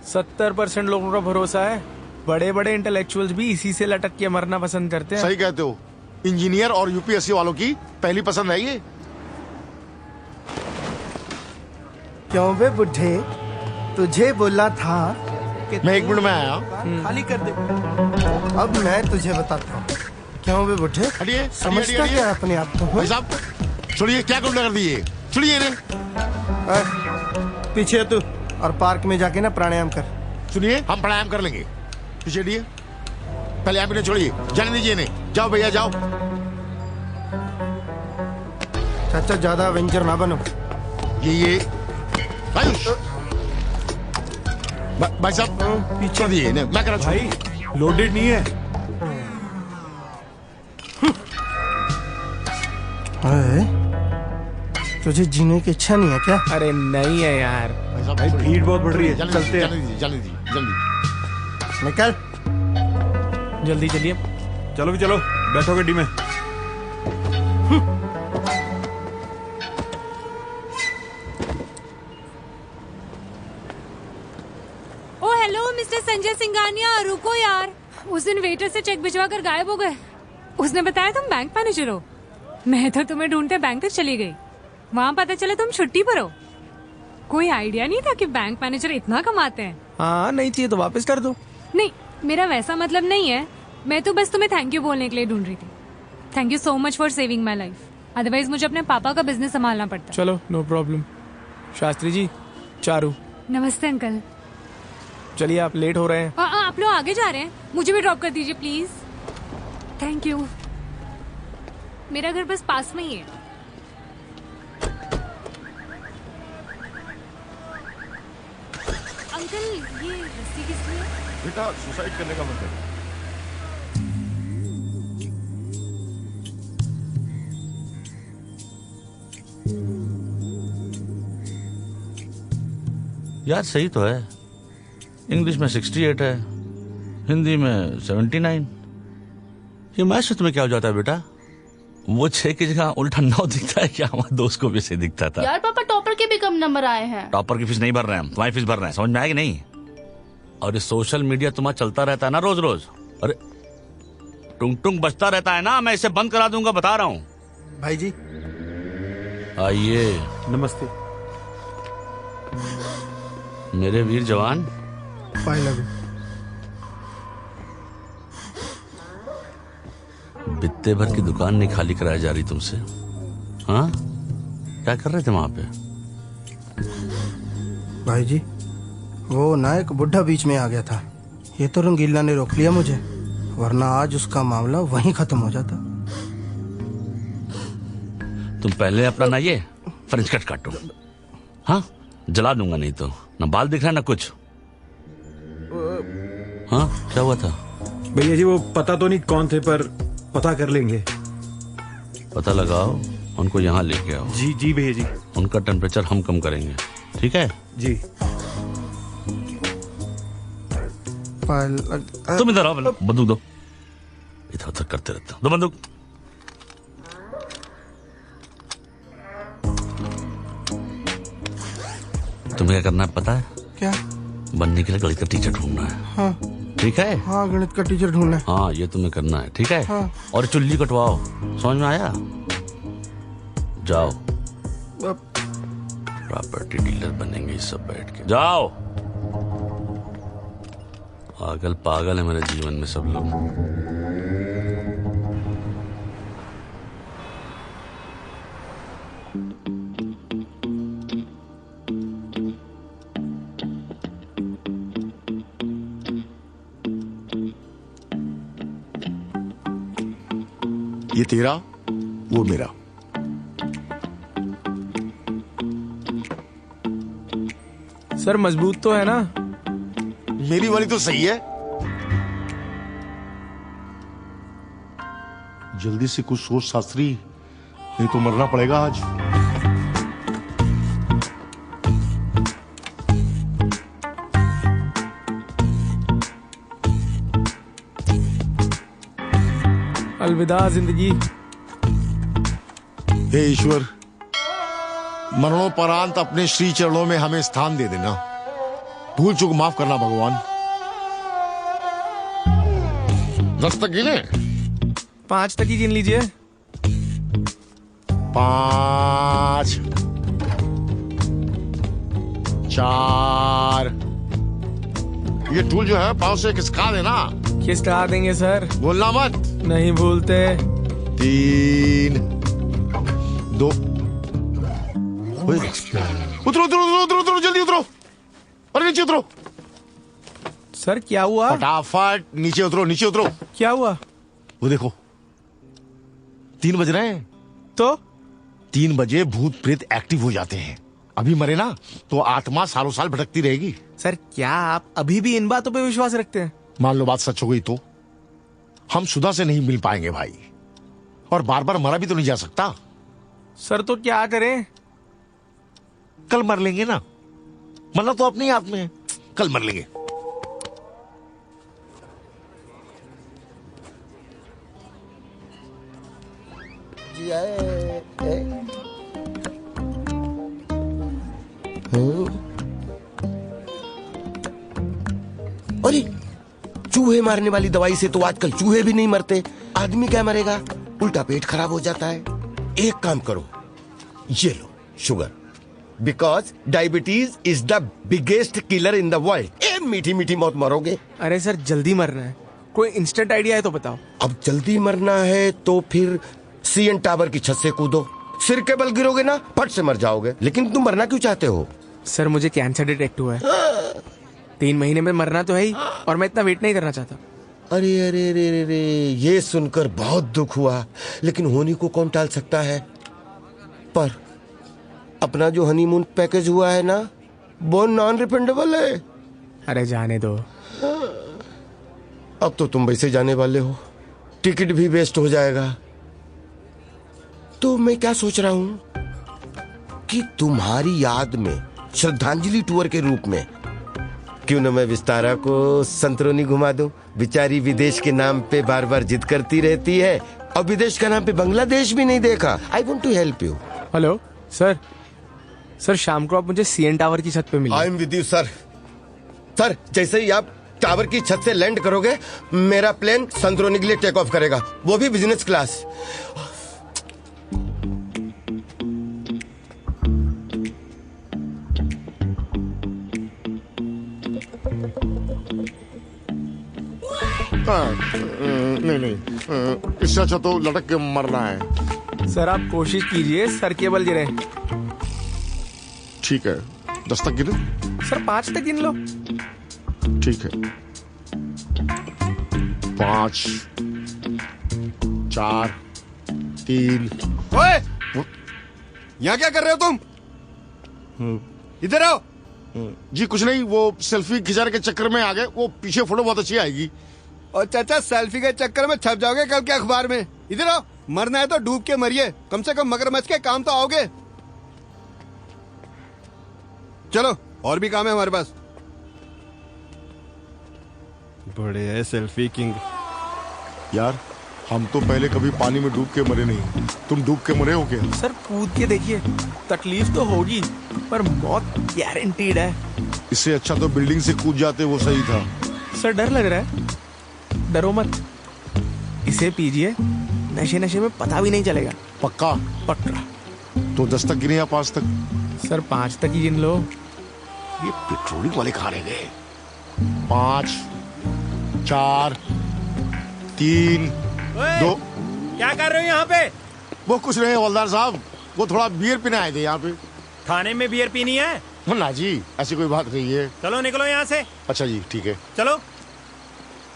70% लोगों का भरोसा है, बड़े बड़े इंटेलेक्चुअल्स भी इसी से लटक के मरना पसंद करते हैं। सही कहते हो, इंजीनियर और यूपीएससी वालों की पहली पसंद है ये। क्यों बे बुढ़े, तुझे बोला था कि मैं 1 मिनट में आया। खाली कर दे। अब मैं तुझे बताता हूँ। क्यों बे बुढ़े, हटिए, समझता क्या है अपने आप को? भाई साहब सुनिए, क्या गुंडा कर दिए, सुनिए पीछे तू, और पार्क में जाके ना प्राणायाम कर। सुनिए, हम प्राणायाम कर लेंगे। पीछे हटिए, पहले आप इन्हें छोड़िए, जाने दीजिए इन्हें। जाओ भैया जाओ। चाचा ज्यादा एवेंजर ना बनो। ये आयुष, भाई साहब पीछे दिए इन्हें, मैं करा भाई लोडेड नहीं है। तुझे जीने की इच्छा नहीं है क्या? अरे नहीं है यार, भाई भीड़ बहुत बढ़ रही है, चलते हैं। जाने दीजिए जल्दी निकल, जल्दी चलिए। चलो भी चलो, बैठो गड्डी में। ओ हेलो मिस्टर संजय सिंघानिया, रुको यार। उस दिन वेटर से चेक भिजवा कर गायब हो गए। उसने बताया तुम बैंक मैनेजर हो। मैं तो तुम्हें ढूंढते बैंक तक चली गई, वहाँ पता चला तुम छुट्टी पर हो। कोई आइडिया नहीं था कि बैंक मैनेजर इतना कमाते हैं। हाँ, नहीं चाहिए तो वापस कर दो। नहीं, मेरा वैसा मतलब नहीं है, मैं तो बस तुम्हें थैंक यू बोलने के लिए ढूंढ रही थी। Thank you so much for saving my life, otherwise मुझे अपने पापा का बिजनेस संभालना पड़ता। चलो, नो प्रॉब्लम। शास्त्री जी, चारू। नमस्ते अंकल। चलिए, आप लेट हो रहे हैं। आप लोग आगे जा रहे हैं, मुझे भी ड्रॉप कर दीजिए प्लीज। Thank you. मेरा घर बस पास में ही है। अंकल, ये रस्सी किस लिए? बेटा सुसाइड करने का मतलब। यार सही तो है, इंग्लिश में 68 है, हिंदी में 79। ये मैथ्स तुम्हें क्या हो जाता है बेटा? वो 6 की जगह उल्टा 9 दिखता है क्या? हमारे दोस्त को भी सही दिखता था। यार पापा टॉपर के भी कम नंबर आए हैं। टॉपर की फीस नहीं भर रहे हैं हम, तुम्हारी फीस भर रहे हैं, समझ में आएगी नहीं? और ये सोशल मीडिया तुम्हारा चलता रहता है ना रोज रोज, अरे टुंग टुंग बजता रहता है ना, मैं इसे बंद करा दूंगा, बता रहा हूँ। भाई जी आइए। नमस्ते। मेरे वीर जवान। पाए लगो। बित्ते भर की दुकान नहीं खाली कराई जा रही तुमसे? हाँ, क्या कर रहे थे वहां पे? भाई जी वो ना एक बुढ़ा बीच में आ गया था, ये तो रंगीला ने रोक लिया मुझे, वरना आज उसका मामला वहीं खत्म हो जाता। तुम पहले अपना ना ये फ्रेंच कट काटो, हाँ जला दूंगा नहीं तो, ना बाल दिख रहा है ना कुछ। हाँ क्या हुआ था? भैया जी वो पता तो नहीं कौन थे, पर पता कर लेंगे। पता लगाओ, उनको यहाँ लेके आओ। जी जी भैया जी। उनका टेम्परेचर हम कम करेंगे, ठीक है? जी। तुम इधर आओ, बंदूक दो। इधर उधर करते रहते हो, दो बंदूक। तुम्हें क्या करना है पता है? क्या? बनने के लिए गणित का टीचर ढूंढना है। हाँ ठीक है? हाँ गणित का टीचर ढूंढना है। हाँ ये तुम्हें करना है, ठीक है? हाँ। और चुल्ली कटवाओ, समझ में आया? जाओ, प्रॉपर्टी डीलर बनेंगे सब बैठ के। जाओ। पागल पागल है मेरे जीवन में सब लोग। ये तेरा, वो मेरा। सर मजबूत तो है ना? मेरी वाली तो सही है। जल्दी से कुछ सोच शास्त्री, नहीं तो मरना पड़ेगा आज। अलविदा जिंदगी। हे ईश्वर, मरणोपरांत अपने श्री चरणों में हमें स्थान दे देना। भूल चूक माफ करना भगवान। 10 तक गिने? 5 तक ही गिन लीजिए। 5 4। ये टूल जो है पाँव से खिसका देना। खिसका देंगे सर। बोलना मत। नहीं भूलते। 3 2। उतरो उतरो उतरो उतरो जल्दी उतरो। अरे नीचे उतरो। सर क्या हुआ? फटाफट नीचे उतरो, नीचे उतरो। क्या हुआ? वो देखो 3 बज रहे हैं। तो 3 बजे भूत प्रेत एक्टिव हो जाते हैं। अभी मरे ना तो आत्मा सालों साल भटकती रहेगी। सर क्या आप अभी भी इन बातों पे विश्वास रखते हैं? मान लो बात सच हो गई तो हम सुधा से नहीं मिल पाएंगे भाई, और बार बार मरा भी तो नहीं जा सकता। सर तो क्या करें? कल मर लेंगे ना, मरना तो अपने हाथ में है, कल मर लेंगे। अरे चूहे मारने वाली दवाई से तो आजकल चूहे भी नहीं मरते, आदमी क्या मरेगा, उल्टा पेट खराब हो जाता है। एक काम करो, ये लो sugar, because diabetes is the biggest killer in the world. ए मीठी मीठी मौत मरोगे। अरे सर जल्दी मरना है, कोई इंस्टेंट आइडिया है तो बताओ। अब जल्दी मरना है तो फिर सीएन टावर की छत से कूदो, सिर के बल गिरोगे ना फट से मर जाओगे। लेकिन तुम मरना क्यों चाहते हो? सर मुझे कैंसर डिटेक्ट हुआ है। 3 महीने में मरना तो है ही, और मैं इतना वेट नहीं करना चाहता। अरे अरे अरे अरे, ये सुनकर बहुत दुख हुआ, लेकिन होनी को कौन टाल सकता है। पर अपना जो हनीमून पैकेज हुआ है ना, वो नॉन रिफंडेबल है। अरे जाने दो। अब तो तुम वैसे जाने वाले हो, टिकट भी वेस्ट हो जाएगा। तो मैं क्या सोच रहा हूं, कि तुम्हारी याद में श्रद्धांजलि टूर के रूप में क्यों न मैं विस्तारा को संतरोनी घुमा दूं। बेचारी विदेश के नाम पे बार बार जिद करती रहती है और विदेश का नाम पे बांग्लादेश भी नहीं देखा। I want to help you. Hello sir, sir शाम को आप मुझे सीएन टावर की छत पे मिलिए। I am with you sir. Sir जैसे ही आप टावर की छत से लैंड करोगे मेरा प्लेन संतरोनी के लिए टेक ऑफ करेगा, वो भी बिजनेस क्लास। नहीं, इससे अच्छा तो लटक के मरना है। सर आप कोशिश कीजिए, सर के बल गिरे। ठीक है, 10 तक गिनो। सर 5 तक गिन लो। ठीक है, 5, 4, 3। ओए, यहाँ क्या कर रहे हो तुम? इधर आओ। जी कुछ नहीं, वो सेल्फी खिंचाने के चक्कर में आ गए। वो पीछे फोटो बहुत अच्छी आएगी। और चाचा सेल्फी के चक्कर में छप जाओगे कल के अखबार में। इधर आओ, मरना है तो डूब के मरिए, कम से कम मगरमच्छ के काम तो आओगे। चलो और भी काम है हमारे पास। बड़े है सेल्फी किंग। यार हम तो पहले कभी पानी में डूब के मरे नहीं, तुम डूब के मरे हो क्या? सर कूद के देखिए, तकलीफ तो होगी पर मौत गारंटीड है। इससे अच्छा तो बिल्डिंग से कूद जाते, वो सही था। सर डर लग रहा है? डरो मत, इसे पीजिए, नशे नशे में पता भी नहीं चलेगा। पक्का? पक्का। तो 10 तक गिने या 5 तक? सर 5 तक ही गिन लो। ये पेट्रोलिंग वाले कहाँ रह गए? 5, 4, 3, 2। क्या कर रहे हो यहाँ पे? वो कुछ नहीं हवलदार साहब, वो थोड़ा बियर पीने आए थे यहाँ पे। थाने में बियर पीनी है? ना जी, ऐसी कोई बात नहीं है। चलो निकलो यहाँ से। अच्छा जी ठीक है, चलो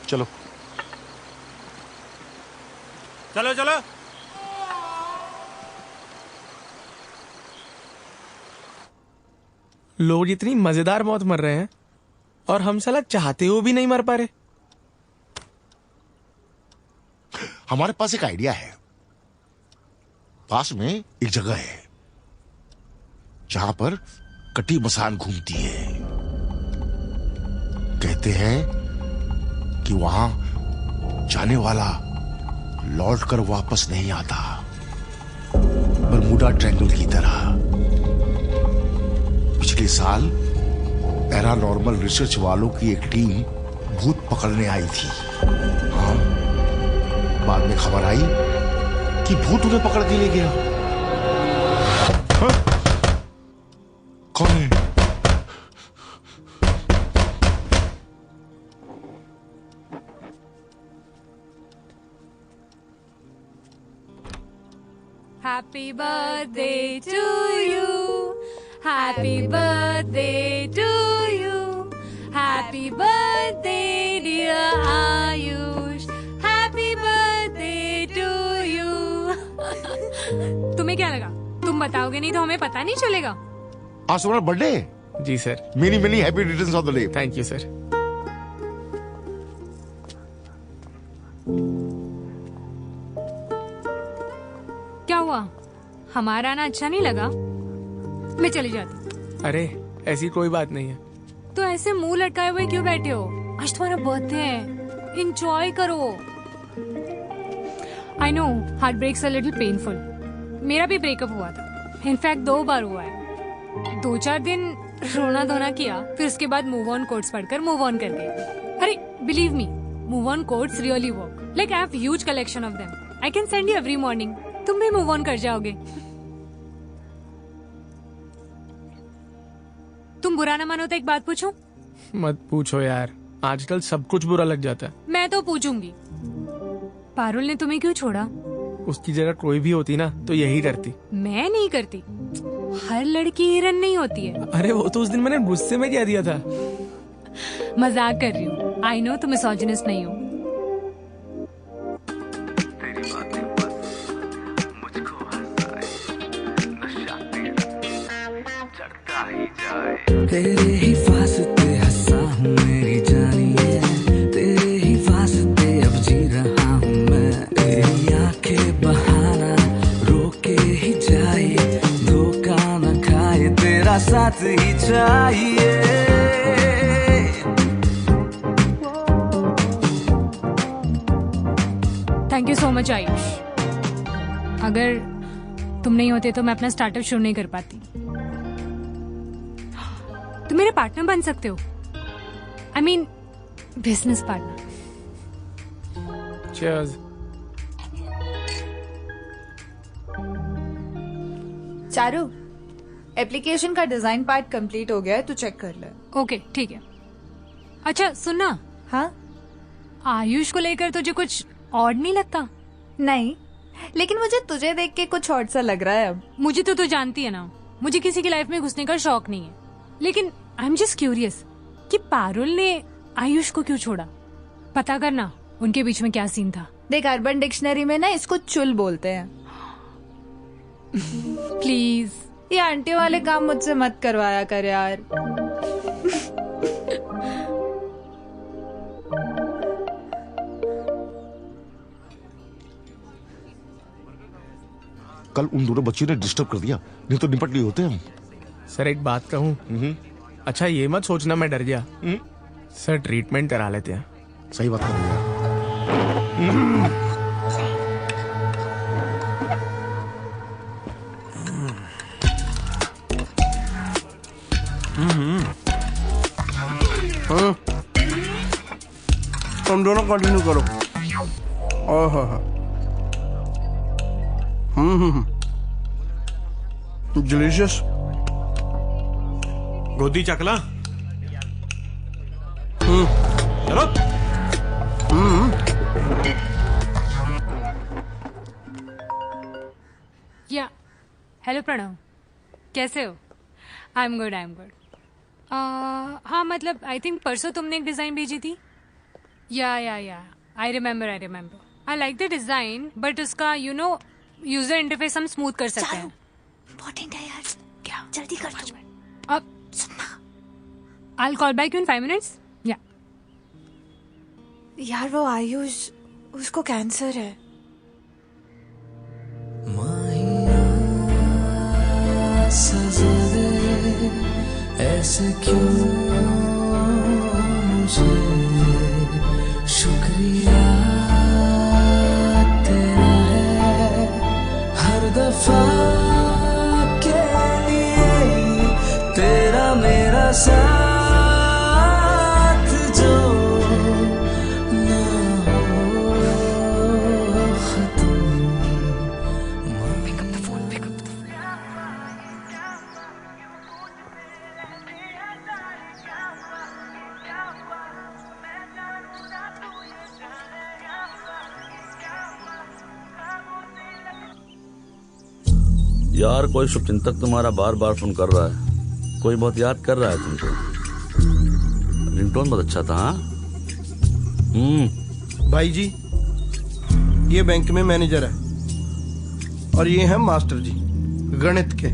चलो चलो चलो। लोग इतनी मजेदार मौत मर रहे हैं और हम साला चाहते हुए भी नहीं मर पा रहे। हमारे पास एक आइडिया है। पास में एक जगह है जहां पर कटी मसान घूमती है। कहते हैं कि वहां जाने वाला लौट कर वापस नहीं आता, बरमूडा ट्रायंगल की तरह। पिछले साल पैरानॉर्मल रिसर्च वालों की एक टीम भूत पकड़ने आई थी। हाँ, बाद में खबर आई कि भूत उन्हें पकड़ के ले गया। हाँ? कौन है? Happy birthday to you. Happy birthday to you. Happy birthday dear Ayush. Happy birthday to you. तुम्हें क्या लगा? तुम बताओगे नहीं तो हमें पता नहीं चलेगा। आज तुम्हारा बर्थडे? जी sir. Many many happy returns of the day. Thank you sir. क्या हुआ? हमारा आना अच्छा नहीं लगा? मैं चली जाती। अरे ऐसी कोई बात नहीं है। तो ऐसे मुंह लटकाए हुए क्यों बैठे हो? आज तुम्हारा बर्थडे है, एंजॉय करो। I know heart breaks a little painful. मेरा भी ब्रेकअप हुआ था, इनफैक्ट 2 बार हुआ है। 2-4 दिन रोना धोना किया, फिर उसके बाद मूव ऑन कोट्स पढ़कर मूव ऑन कर दिया। अरे believe me, move on quotes really work. Like I have huge collection of them. I can send you every morning. तुम भी मूव ऑन कर जाओगे। तुम बुरा ना मानो तो एक बात पूछूं? मत पूछो यार, आजकल सब कुछ बुरा लग जाता है। मैं तो पूछूंगी, पारुल ने तुम्हें क्यों छोड़ा? उसकी जगह कोई भी होती ना तो यही करती। मैं नहीं करती, हर लड़की हिरन नहीं होती है। अरे वो तो उस दिन मैंने गुस्से में कह दिया था। मजाक कर रही हूँ। आई नो तुम मिसोजिनिस्ट नहीं हो। तेरे ही वास्ते हंसा हूँ मेरी जानिए, तेरे ही वास्ते अब जी रहा हूँ मैं। तेरी आंखें बहाना रोके ही जाए, धोखा न खा का साथ ही चाहिए। Thank you so much Ayush. अगर तुम नहीं होते तो मैं अपना स्टार्टअप शुरू नहीं कर पाती। तुम मेरे पार्टनर बन सकते हो, I mean business partner. Cheers. Charu, application का डिजाइन पार्ट कंप्लीट हो गया है, तू चेक कर ले। ओके ठीक है। अच्छा सुनना। हाँ, आयुष को लेकर तुझे कुछ ऑड नहीं लगता? नहीं, लेकिन मुझे तुझे देख के कुछ और सा लग रहा है अब। मुझे तो तू जानती है ना, मुझे किसी की लाइफ में घुसने का शौक नहीं है, लेकिन आई एम जस्ट क्यूरियस कि पारुल ने आयुष को क्यों छोड़ा। पता करना उनके बीच में क्या सीन था। देख, अर्बन डिक्शनरी में ना इसको चुल बोलते हैं। प्लीज ये आंटियों वाले काम मुझसे मत करवाया कर यार। कल उन दोनों बच्चियों ने डिस्टर्ब कर दिया, नहीं तो निपट लिए होते हम। सर एक बात कहूँ? अच्छा ये मत सोचना मैं डर गया। सर ट्रीटमेंट करा लेते हैं। सही बात कर रहे हैं। तुम दोनों कंटिन्यू करो। डिलीशियस। गोदी चकला। चलो। या हेलो प्रणव, कैसे हो? I am good, I am good. हाँ मतलब आई थिंक परसों तुमने एक डिजाइन भेजी थी। या I remember I like the design, but उसका यू नो यूजर इंटरफेस हम स्मूथ कर सकते हैं। इम्पोर्टेंट है यार, क्या जल्दी कर दो। अब सुनना, I'll call back you in 5 minutes. या यार वो आयुष, उसको कैंसर है। सजा दे ऐसे क्यों मुझे, शुक्रिया तेरा है हर दफा के लिए, तेरा मेरा साथ जो ना हो खत्म। यार कोई शुभचिंतक तुम्हारा बार बार फोन कर रहा है, कोई बहुत याद कर रहा है तुमको। रिंगटोन बहुत अच्छा था। हाँ भाई जी, ये बैंक में मैनेजर है और ये है मास्टर जी गणित के।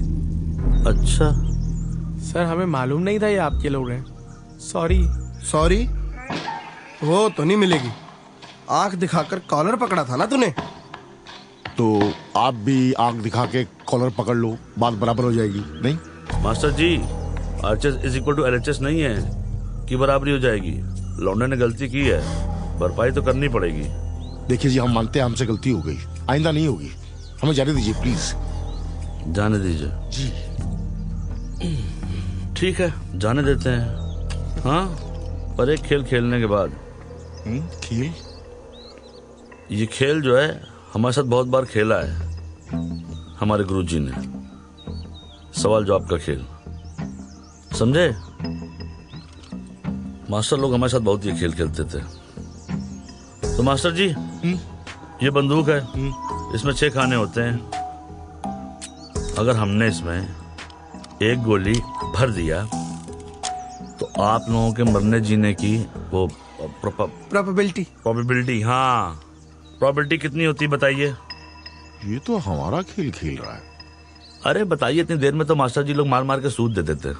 अच्छा सर हमें मालूम नहीं था ये आपके लोग हैं। सॉरी। सॉरी वो तो नहीं मिलेगी, आंख दिखाकर कॉलर पकड़ा था ना तूने। तो आप भी आंख दिखा के कॉलर पकड़ लो, बात बराबर हो जाएगी। नहीं master ji, RHS is equal to LHS नहीं है कि बराबरी हो जाएगी। लौंडे ने गलती की है, भरपाई तो करनी पड़ेगी। देखिए जी, हम मानते हैं हमसे गलती हो गई, आइंदा नहीं होगी। हमें जाने दीजिए प्लीज। जाने दीजिए जी। ठीक है, जाने देते हैं। हाँ, पर एक खेल खेलने के बाद। खेल? ये खेल जो है हमारे साथ बहुत बार खेला है हमारे गुरुजी ने, सवाल जवाब का खेल, समझे? मास्टर लोग हमारे साथ बहुत ये खेल खेलते थे। तो मास्टर जी, ये बंदूक है, इसमें 6 खाने होते हैं। अगर हमने इसमें एक गोली भर दिया तो आप लोगों के मरने जीने की वो प्रोबेबिलिटी, हाँ, प्रोबेबिलिटी कितनी होती है बताइए? ये तो हमारा खेल खेल रहा है। अरे बताइए, इतनी देर में तो मास्टर जी लोग मार मार के सूद देते थे।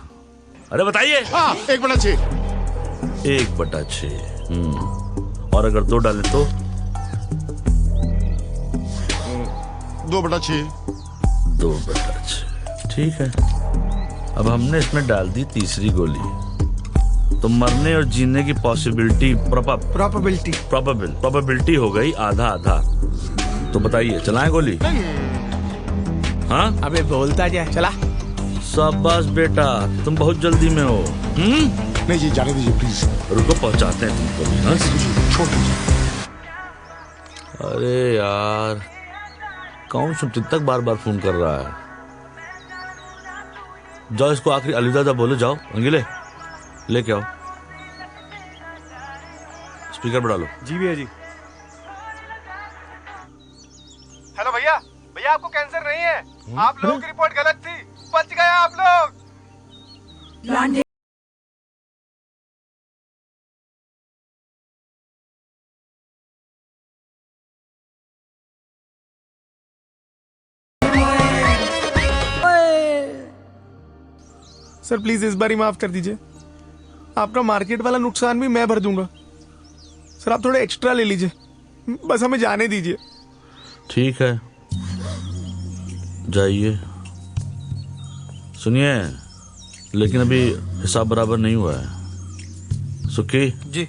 अरे बताइए। 1/6। 1/6। और अगर 2 डालें तो 2/6। 2/6। ठीक है, अब हमने इसमें डाल दी तीसरी गोली, तो मरने और जीने की पॉसिबिलिटी प्रोबेबिलिटी हो गई आधा आधा। तो बताइए चलाएं गोली? हाँ अबे बोलता क्या, चला। शाबाश बेटा, तुम बहुत जल्दी में हो। नहीं जी, जाने दीजिए प्लीज। रुको, पहुंचाते हैं तुमको भी। हाँ? छोड़ दीजिए। अरे यार, कौन सुन तक बार बार फोन कर रहा है। जाओ इसको आखिरी अलविदा बोलो, जाओ रंगीले लेके आओ। स्पीकर बढ़ा लो। जी भैया जी। हेलो भैया, भैया आपको कैंसर नहीं है, आप लोगों की रिपोर्ट गलत थी, बच गए आप लोग। सर प्लीज इस बार ही माफ कर दीजिए, आपका मार्केट वाला नुकसान भी मैं भर दूंगा। सर आप थोड़े एक्स्ट्रा ले लीजिए, बस हमें जाने दीजिए। ठीक है, जाइए। सुनिए, लेकिन अभी हिसाब बराबर नहीं हुआ है। सुखी जी।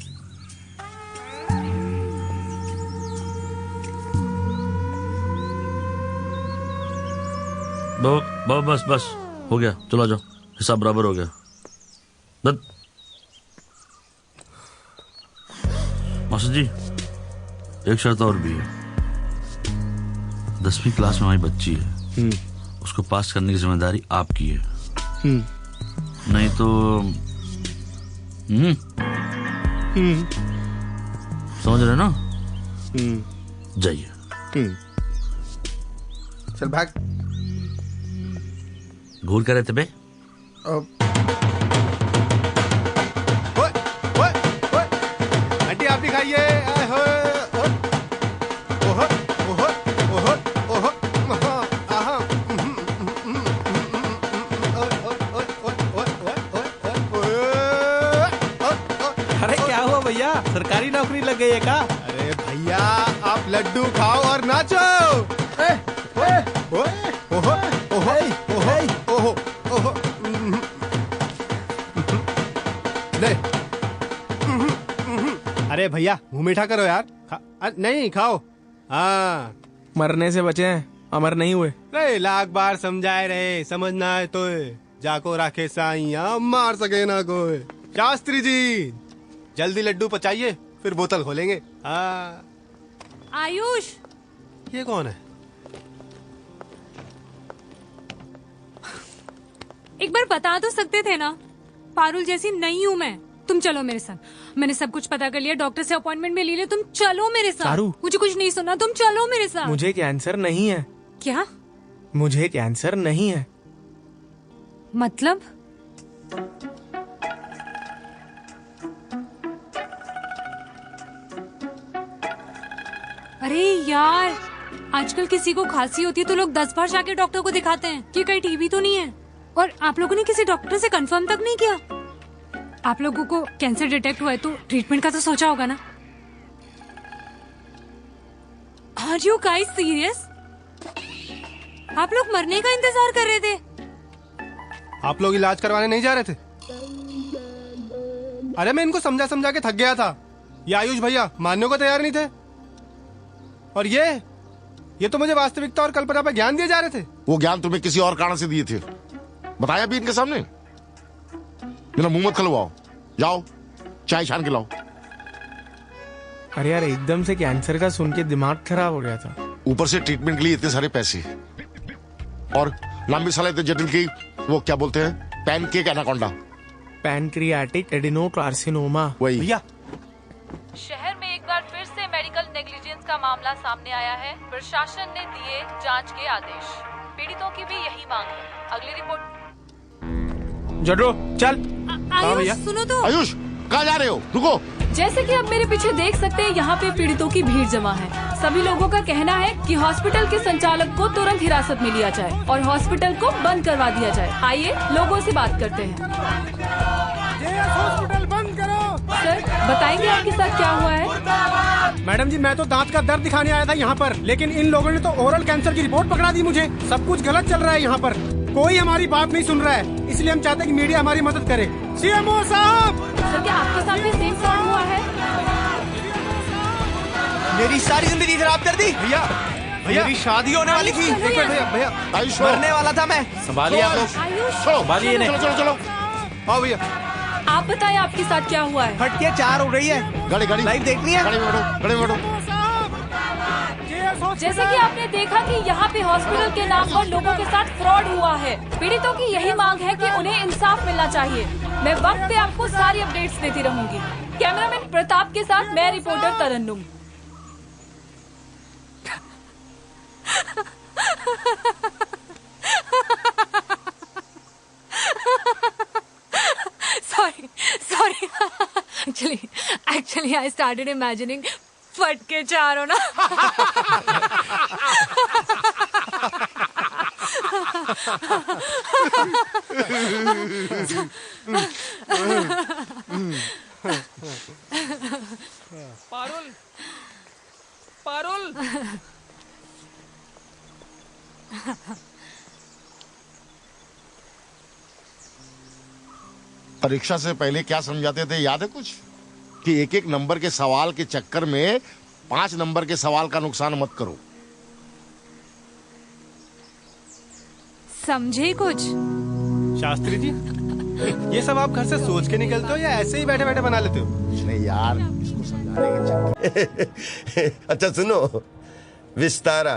बस बस हो गया, चलो जाओ, हिसाब बराबर हो गया। मास्टर जी, एक शर्त और भी है। 10वीं क्लास में हमारी बच्ची है, उसको पास करने की जिम्मेदारी आपकी है। नहीं तो समझ रहे ना? जाइए। चल भाग। घूर कर रहे थे बे? आंटी आप भी खाइए। अरे क्या हुआ भैया, सरकारी नौकरी लग गई है क्या? अरे भैया आप लड्डू खाओ और नाचो। ले। अरे भैया मुंह मीठा करो यार। नहीं खाओ। हाँ, मरने से बचे हैं, अमर नहीं हुए। नहीं, लाख बार समझाए रहे, समझना है तो जाको राखे साइया, मार सके ना कोई। शास्त्री जी जल्दी लड्डू पचाइए, फिर बोतल खोलेंगे। हाँ। आयुष, ये कौन है? एक बार बता तो सकते थे ना, पारुल जैसी नहीं हूँ मैं। तुम चलो मेरे साथ, मैंने सब कुछ पता कर लिया, डॉक्टर से अपॉइंटमेंट में ले लिया। तुम चलो मेरे साथ। चारू। मुझे कुछ नहीं सुनना, तुम चलो मेरे साथ। मुझे कैंसर नहीं है। क्या मुझे कैंसर नहीं है। मतलब? अरे यार, आजकल किसी को खांसी होती है तो लोग 10 बार जाके डॉक्टर को दिखाते हैं कि कहीं टीबी तो नहीं है। और आप लोगों ने किसी डॉक्टर से कंफर्म तक नहीं किया? आप लोगों को कैंसर डिटेक्ट हुआ है तो ट्रीटमेंट का तो सोचा होगा ना? Are you guys serious? आप लोग मरने का इंतजार कर रहे थे? आप लोग इलाज करवाने नहीं जा रहे थे? अरे मैं इनको समझा समझा के थक गया था। ये आयुष भैया मानने को तैयार नहीं थे। और ये तो मुझे वास्तविकता और कल्पना पर ज्ञान दिए जा रहे थे। वो ज्ञान तुम्हें किसी और कारण से दिए थे, बताया भी इनके सामने। मेरा मुंह मत खलवाओ, जाओ चाय छान के लाओ। अरे यार, एकदम से कैंसर का सुन के दिमाग खराब हो गया था। ऊपर से ट्रीटमेंट के लिए इतने सारे पैसे, और लंबी साल इतने जटिल की, वो क्या बोलते हैं, पैनकेक एनाकोंडा, पैनक्रियाटिक एडिनोकार्सिनोमा। वही भैया। शहर में एक बार फिर से मेडिकल नेग्लिजेंस का मामला सामने आया है। प्रशासन ने दिए जांच के आदेश। पीड़ितों की भी यही मांग है। अगली रिपोर्ट। जड्रो चल। आयुष सुनो तो। आयुष कहाँ जा रहे हो, रुको। जैसे कि आप मेरे पीछे देख सकते हैं, यहाँ पे पीड़ितों की भीड़ जमा है। सभी लोगों का कहना है कि हॉस्पिटल के संचालक को तुरंत हिरासत में लिया जाए और हॉस्पिटल को बंद करवा दिया जाए। आइए लोगों से बात करते हैं। हॉस्पिटल बंद करो। सर बताएंगे आपके साथ क्या हुआ है? मैडम जी, मैं तो दांत का दर्द दिखाने आया था यहाँ पर, लेकिन इन लोगों ने तो ओरल कैंसर की रिपोर्ट पकड़ा दी मुझे। सब कुछ गलत चल रहा है यहाँ पर। कोई हमारी बात नहीं सुन रहा है, इसलिए हम चाहते हैं कि मीडिया हमारी मदद करे। सीएमओ साहब, सर क्या आपके साथ भी सेम फ्रॉड हुआ है? मेरी सारी जिंदगी खराब कर दी भैया। मेरी शादी होने वाली थी। एक मिनट भैया, मरने वाला था मैं। संभालिए आप लोग, संभालिए इन्हें। चलो चलो आओ भैया। आप बताएं आपके साथ क्या हुआ है? फटके 4 हो रही है। गाड़ी गाड़ी लाइव देखनी है। गाड़ी में बैठो, गाड़ी में बैठो। जैसे कि आपने देखा कि यहाँ पे हॉस्पिटल के नाम पर लोगों के साथ फ्रॉड हुआ है। पीड़ितों की यही मांग है कि उन्हें इंसाफ मिलना चाहिए। मैं वक्त पे आपको सारी अपडेट्स देती रहूंगी। कैमरामैन प्रताप के साथ मैं reporter Tarannum. Sorry. Actually, I started imagining फटके 4 हो ना। पारुल। परीक्षा से पहले क्या समझाते थे याद है कुछ? कि एक एक नंबर के सवाल के चक्कर में 5 नंबर के सवाल का नुकसान मत करो। समझे कुछ? शास्त्री जी, ये सब आप घर से सोच के निकलते हो या ऐसे ही बैठे बैठे बना लेते हो? नहीं यार, इसको समझाने के चक्कर। अच्छा सुनो विस्तारा,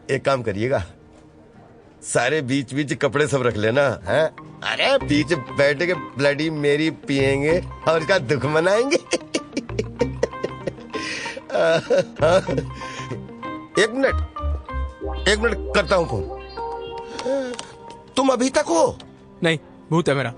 एक काम करिएगा, सारे बीच बीच कपड़े सब रख लेना है। अरे बीच बैठ के ब्लडी मेरी पियेंगे और इसका दुख मनाएंगे। एक मिनट करता हूँ फोन। तुम अभी तक हो? नहीं, भूत है मेरा।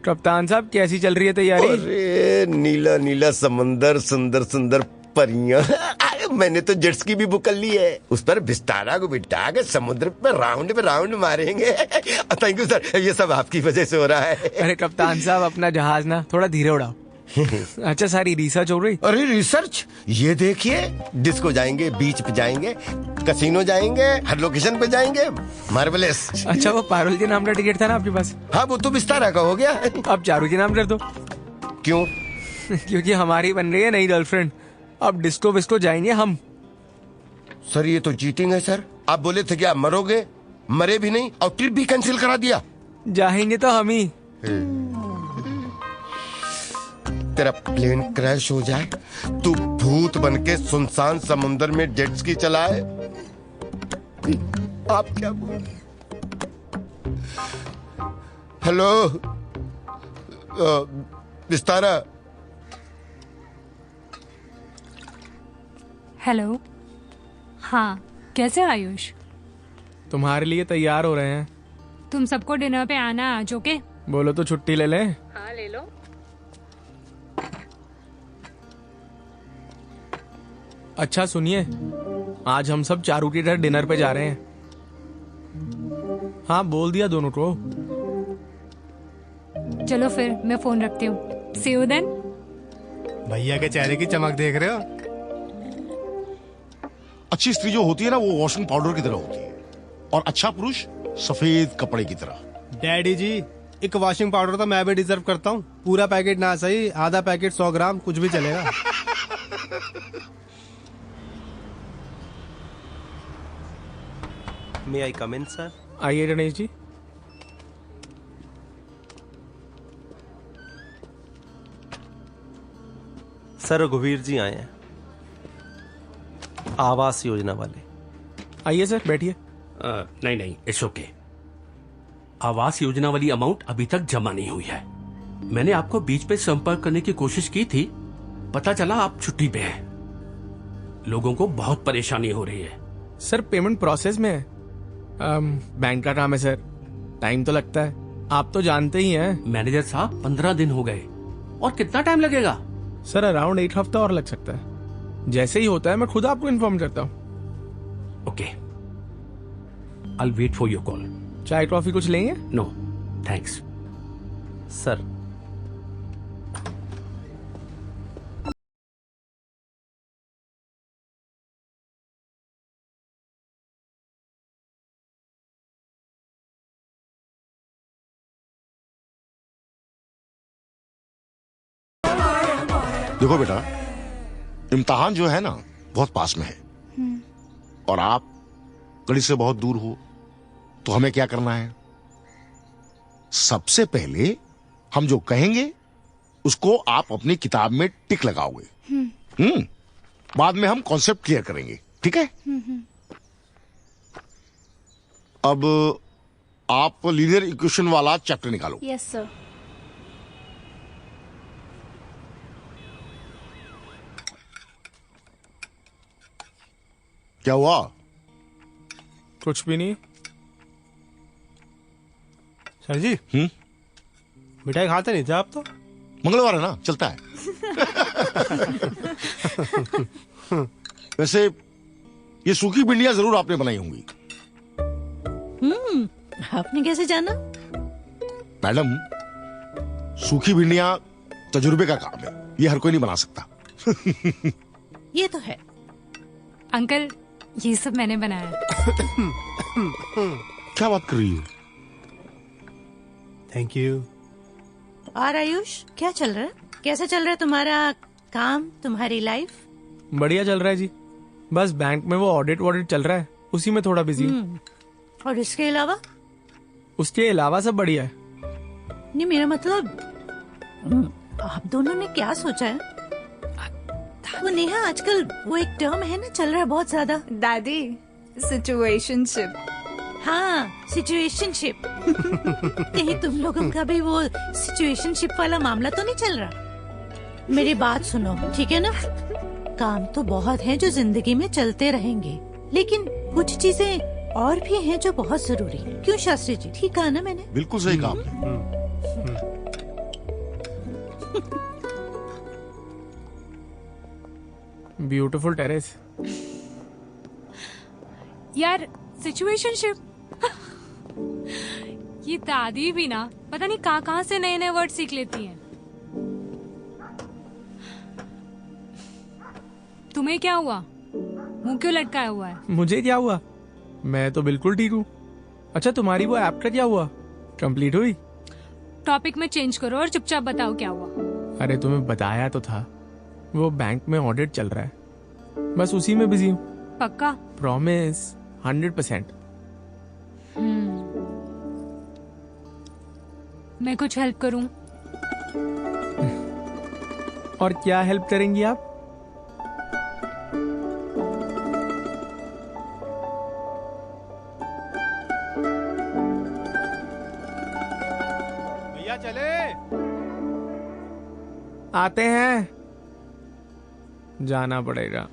कप्तान साहब कैसी चल रही है तैयारी? अरे नीला नीला समंदर, सुंदर सुंदर परियां। अरे मैंने तो जेट्स की भी बुक कर ली है, उस पर विस्तारा को बिठा के समुद्र पे राउंड मारेंगे। थैंक यू सर, ये सब आपकी वजह से हो रहा है। अरे कप्तान साहब, अपना जहाज ना थोड़ा धीरे उड़ाओ। अच्छा, सारी रिसर्च हो रही? अरे रिसर्च, ये देखिए, डिस्को जाएंगे, बीच पे जाएंगे, कसिनो जाएंगे, हर लोकेशन पे जाएंगे। मार्वेलस। अच्छा, वो पारुल के नाम का टिकट था ना आपके पास? हाँ, वो तो विस्तारा का हो गया। अब चारू के नाम कर दो। क्यों? क्योंकि हमारी बन रही है नई गर्लफ्रेंड। अब डिस्को विस्को जाएंगे हम। सर ये तो चीटिंग है सर। आप बोले थे कि आप मरोगे, मरे भी नहीं और ट्रिप भी कैंसिल करा दिया। जाएंगे तो हम ही। तेरा प्लेन क्रैश हो जाए, तू भूत बनके सुनसान समुद्र में जेट्स की चलाए, आप क्या बोल? हेलो विस्तारा। हेलो। हाँ, कैसे हो आयुष? तुम्हारे लिए तैयार हो रहे हैं। तुम सबको डिनर पे आना आज, ओके? बोलो तो छुट्टी ले लें। हाँ, ले लो। अच्छा सुनिए, आज हम सब चारू के घर डिनर पे जा रहे हैं। हाँ, बोल दिया दोनों को। चलो फिर मैं फोन रखती हूँ। सी यू देन। भैया के चेहरे की चमक देख रहे हो? अच्छी स्त्री जो होती है ना, वो वॉशिंग पाउडर की तरह होती है, और अच्छा पुरुष सफेद कपड़े की तरह। डैडी जी, एक वॉशिंग पाउडर तो मैं भी डिजर्व करता हूँ। पूरा पैकेट ना सही, आधा पैकेट 100 ग्राम, कुछ भी चलेगा। मे आई कम इन सर? आइए गणेश जी। सर रघुवीर जी आए हैं, आवास योजना वाले। आइए सर, बैठिए। नहीं, इट्स ओके। आवास योजना वाली अमाउंट अभी तक जमा नहीं हुई है। मैंने आपको बीच पे संपर्क करने की कोशिश की थी, पता चला आप छुट्टी पे हैं। लोगों को बहुत परेशानी हो रही है। सर पेमेंट प्रोसेस में है। बैंक का काम है सर, टाइम तो लगता है, आप तो जानते ही हैं। मैनेजर साहब 15 दिन हो गए, और कितना टाइम लगेगा? सर अराउंड 1 हफ्ता और लग सकता है। जैसे ही होता है मैं खुद आपको इन्फॉर्म करता हूँ। Okay, I will wait for your call. चाय कॉफी कुछ लेंगे? No thanks sir. देखो बेटा, इम्तिहान जो है ना बहुत पास में है और आप गणित से बहुत दूर हो, तो हमें क्या करना है? सबसे पहले हम जो कहेंगे उसको आप अपनी किताब में टिक लगाओगे। बाद में हम कॉन्सेप्ट क्लियर करेंगे, ठीक है? अब आप लीनियर इक्वेशन वाला चैप्टर निकालो। Yes sir. क्या हुआ? कुछ भी नहीं सर जी। मिठाई खाते नहीं थे आप तो? मंगलवार है ना, चलता है। वैसे ये सूखी भिंडियां जरूर आपने बनाई होंगी। आपने कैसे जाना? मैडम, सूखी भिंडियां तजुर्बे का काम है, ये हर कोई नहीं बना सकता। ये तो है। अंकल, ये सब मैंने बनाया। क्या बात कर रही हो? Thank you. और आयुष, क्या चल रहा है? कैसा चल रहा है तुम्हारा काम, तुम्हारी लाइफ? बढ़िया चल रहा है जी, बस बैंक में वो ऑडिट चल रहा है, उसी में थोड़ा बिजी हूँ। और इसके अलावा? उसके अलावा सब बढ़िया है। नहीं, मेरा मतलब आप दोनों ने क्या सोचा है? वो नेहा, आजकल वो एक टर्म है ना, चल रहा है बहुत ज्यादा। दादी, सिचुएशनशिप। हाँ, सिचुएशनशिप। कहीं तुम लोगों का भी वो सिचुएशनशिप वाला मामला तो नहीं चल रहा? मेरी बात सुनो, ठीक है ना? काम तो बहुत हैं जो जिंदगी में चलते रहेंगे, लेकिन कुछ चीजें और भी हैं जो बहुत जरूरी हैं। क्यों शास्त्री जी, ठीक कहा ना मैंने? बिल्कुल सही कहा। Beautiful terrace. यार, सिचुएशनशिप। ये दादी भी ना पता नहीं कहाँ से नए नए वर्ड सीख लेती हैं। तुम्हें क्या हुआ? मुंह क्यों लटकाया हुआ है? मुझे क्या हुआ? मैं तो बिल्कुल ठीक हूँ। अच्छा, तुम्हारी वो ऐप का क्या हुआ? कंप्लीट हुई? टॉपिक में चेंज करो और चुपचाप बताओ क्या हुआ। अरे तुम्हें बताया तो था, वो बैंक में ऑडिट चल रहा है, बस उसी में बिजी हूँ। पक्का? प्रॉमिस, 100%। मैं कुछ हेल्प करूँ? और क्या हेल्प करेंगी आप? भैया चले। आते हैं, जाना पड़ेगा।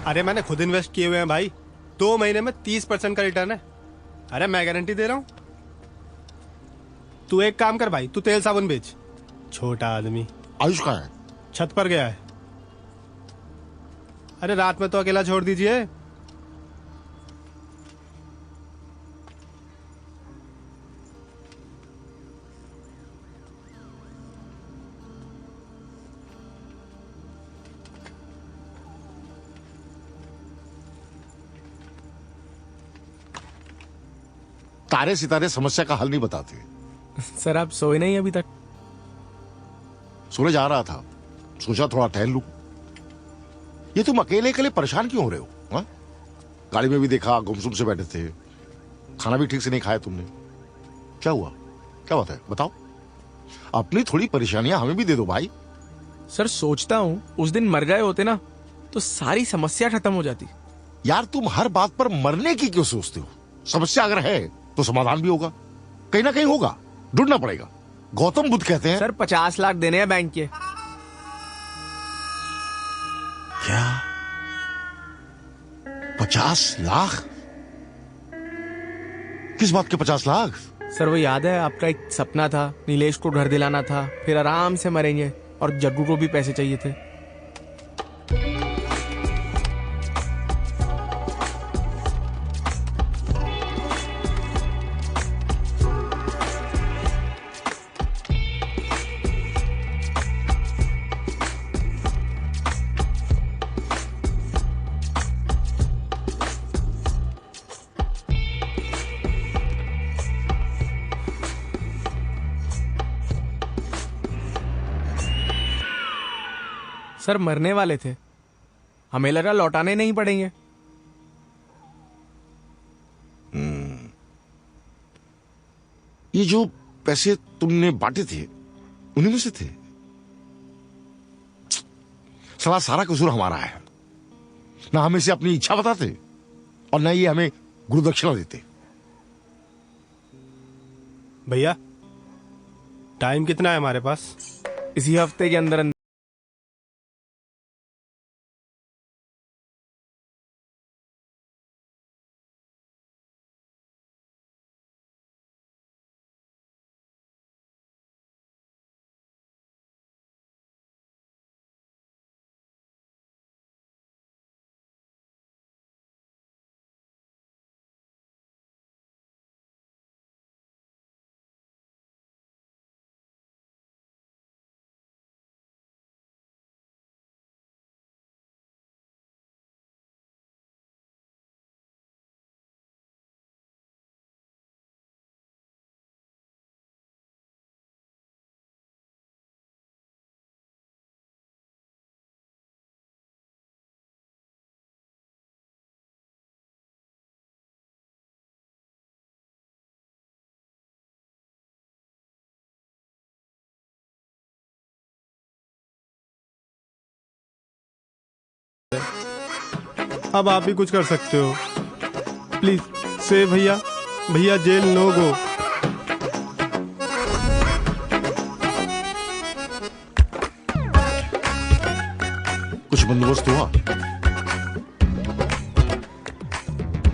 अरे मैंने खुद इन्वेस्ट किए हुए हैं भाई, 2 महीने में 30% का रिटर्न है। अरे मैं गारंटी दे रहा हूं। तू एक काम कर भाई, तू तेल साबुन बेच। छोटा आदमी। आयुष कहाँ है? छत पर गया है। अरे रात में तो अकेला छोड़ दीजिए। तारे सितारे समस्या का हल नहीं बताते। सर, आप सोए नहीं अभी तक? सोने जा रहा था, सोचा थोड़ा टहल लूं। ये तुम अकेले अकेले परेशान क्यों हो रहे हो? हा? गाड़ी में भी देखा गुमसुम से बैठे थे, खाना भी ठीक से नहीं खाया तुमने। क्या हुआ? क्या बात है, बताओ। अपनी थोड़ी परेशानियां हमें भी दे दो भाई। सर, सोचता हूँ उस दिन मर गए होते ना तो सारी समस्या खत्म हो जाती। यार, तुम हर बात पर मरने की क्यों सोचते हो? समस्या अगर है तो समाधान भी होगा, कहीं ना कहीं होगा, ढूंढना पड़ेगा। गौतम बुद्ध कहते हैं। सर, 50 लाख देने हैं बैंक के। क्या? 50 लाख? किस बात के 50 लाख? सर, वो याद है आपका एक सपना था, नीलेश को घर दिलाना था, फिर आराम से मरेंगे, और जग्गू को भी पैसे चाहिए थे। सर मरने वाले थे, हमें लगा लौटाने नहीं पड़ेंगे। ये जो पैसे तुमने बांटे थे उन्हीं में से थे? साला सारा कसूर हमारा है। ना हमें से अपनी इच्छा बताते और ना ये हमें गुरुदक्षिणा देते। भैया टाइम कितना है हमारे पास? इसी हफ्ते के अंदर अब आप भी कुछ कर सकते हो। प्लीज से भैया, भैया जेल नो गो। कुछ बंदोबस्त हुआ?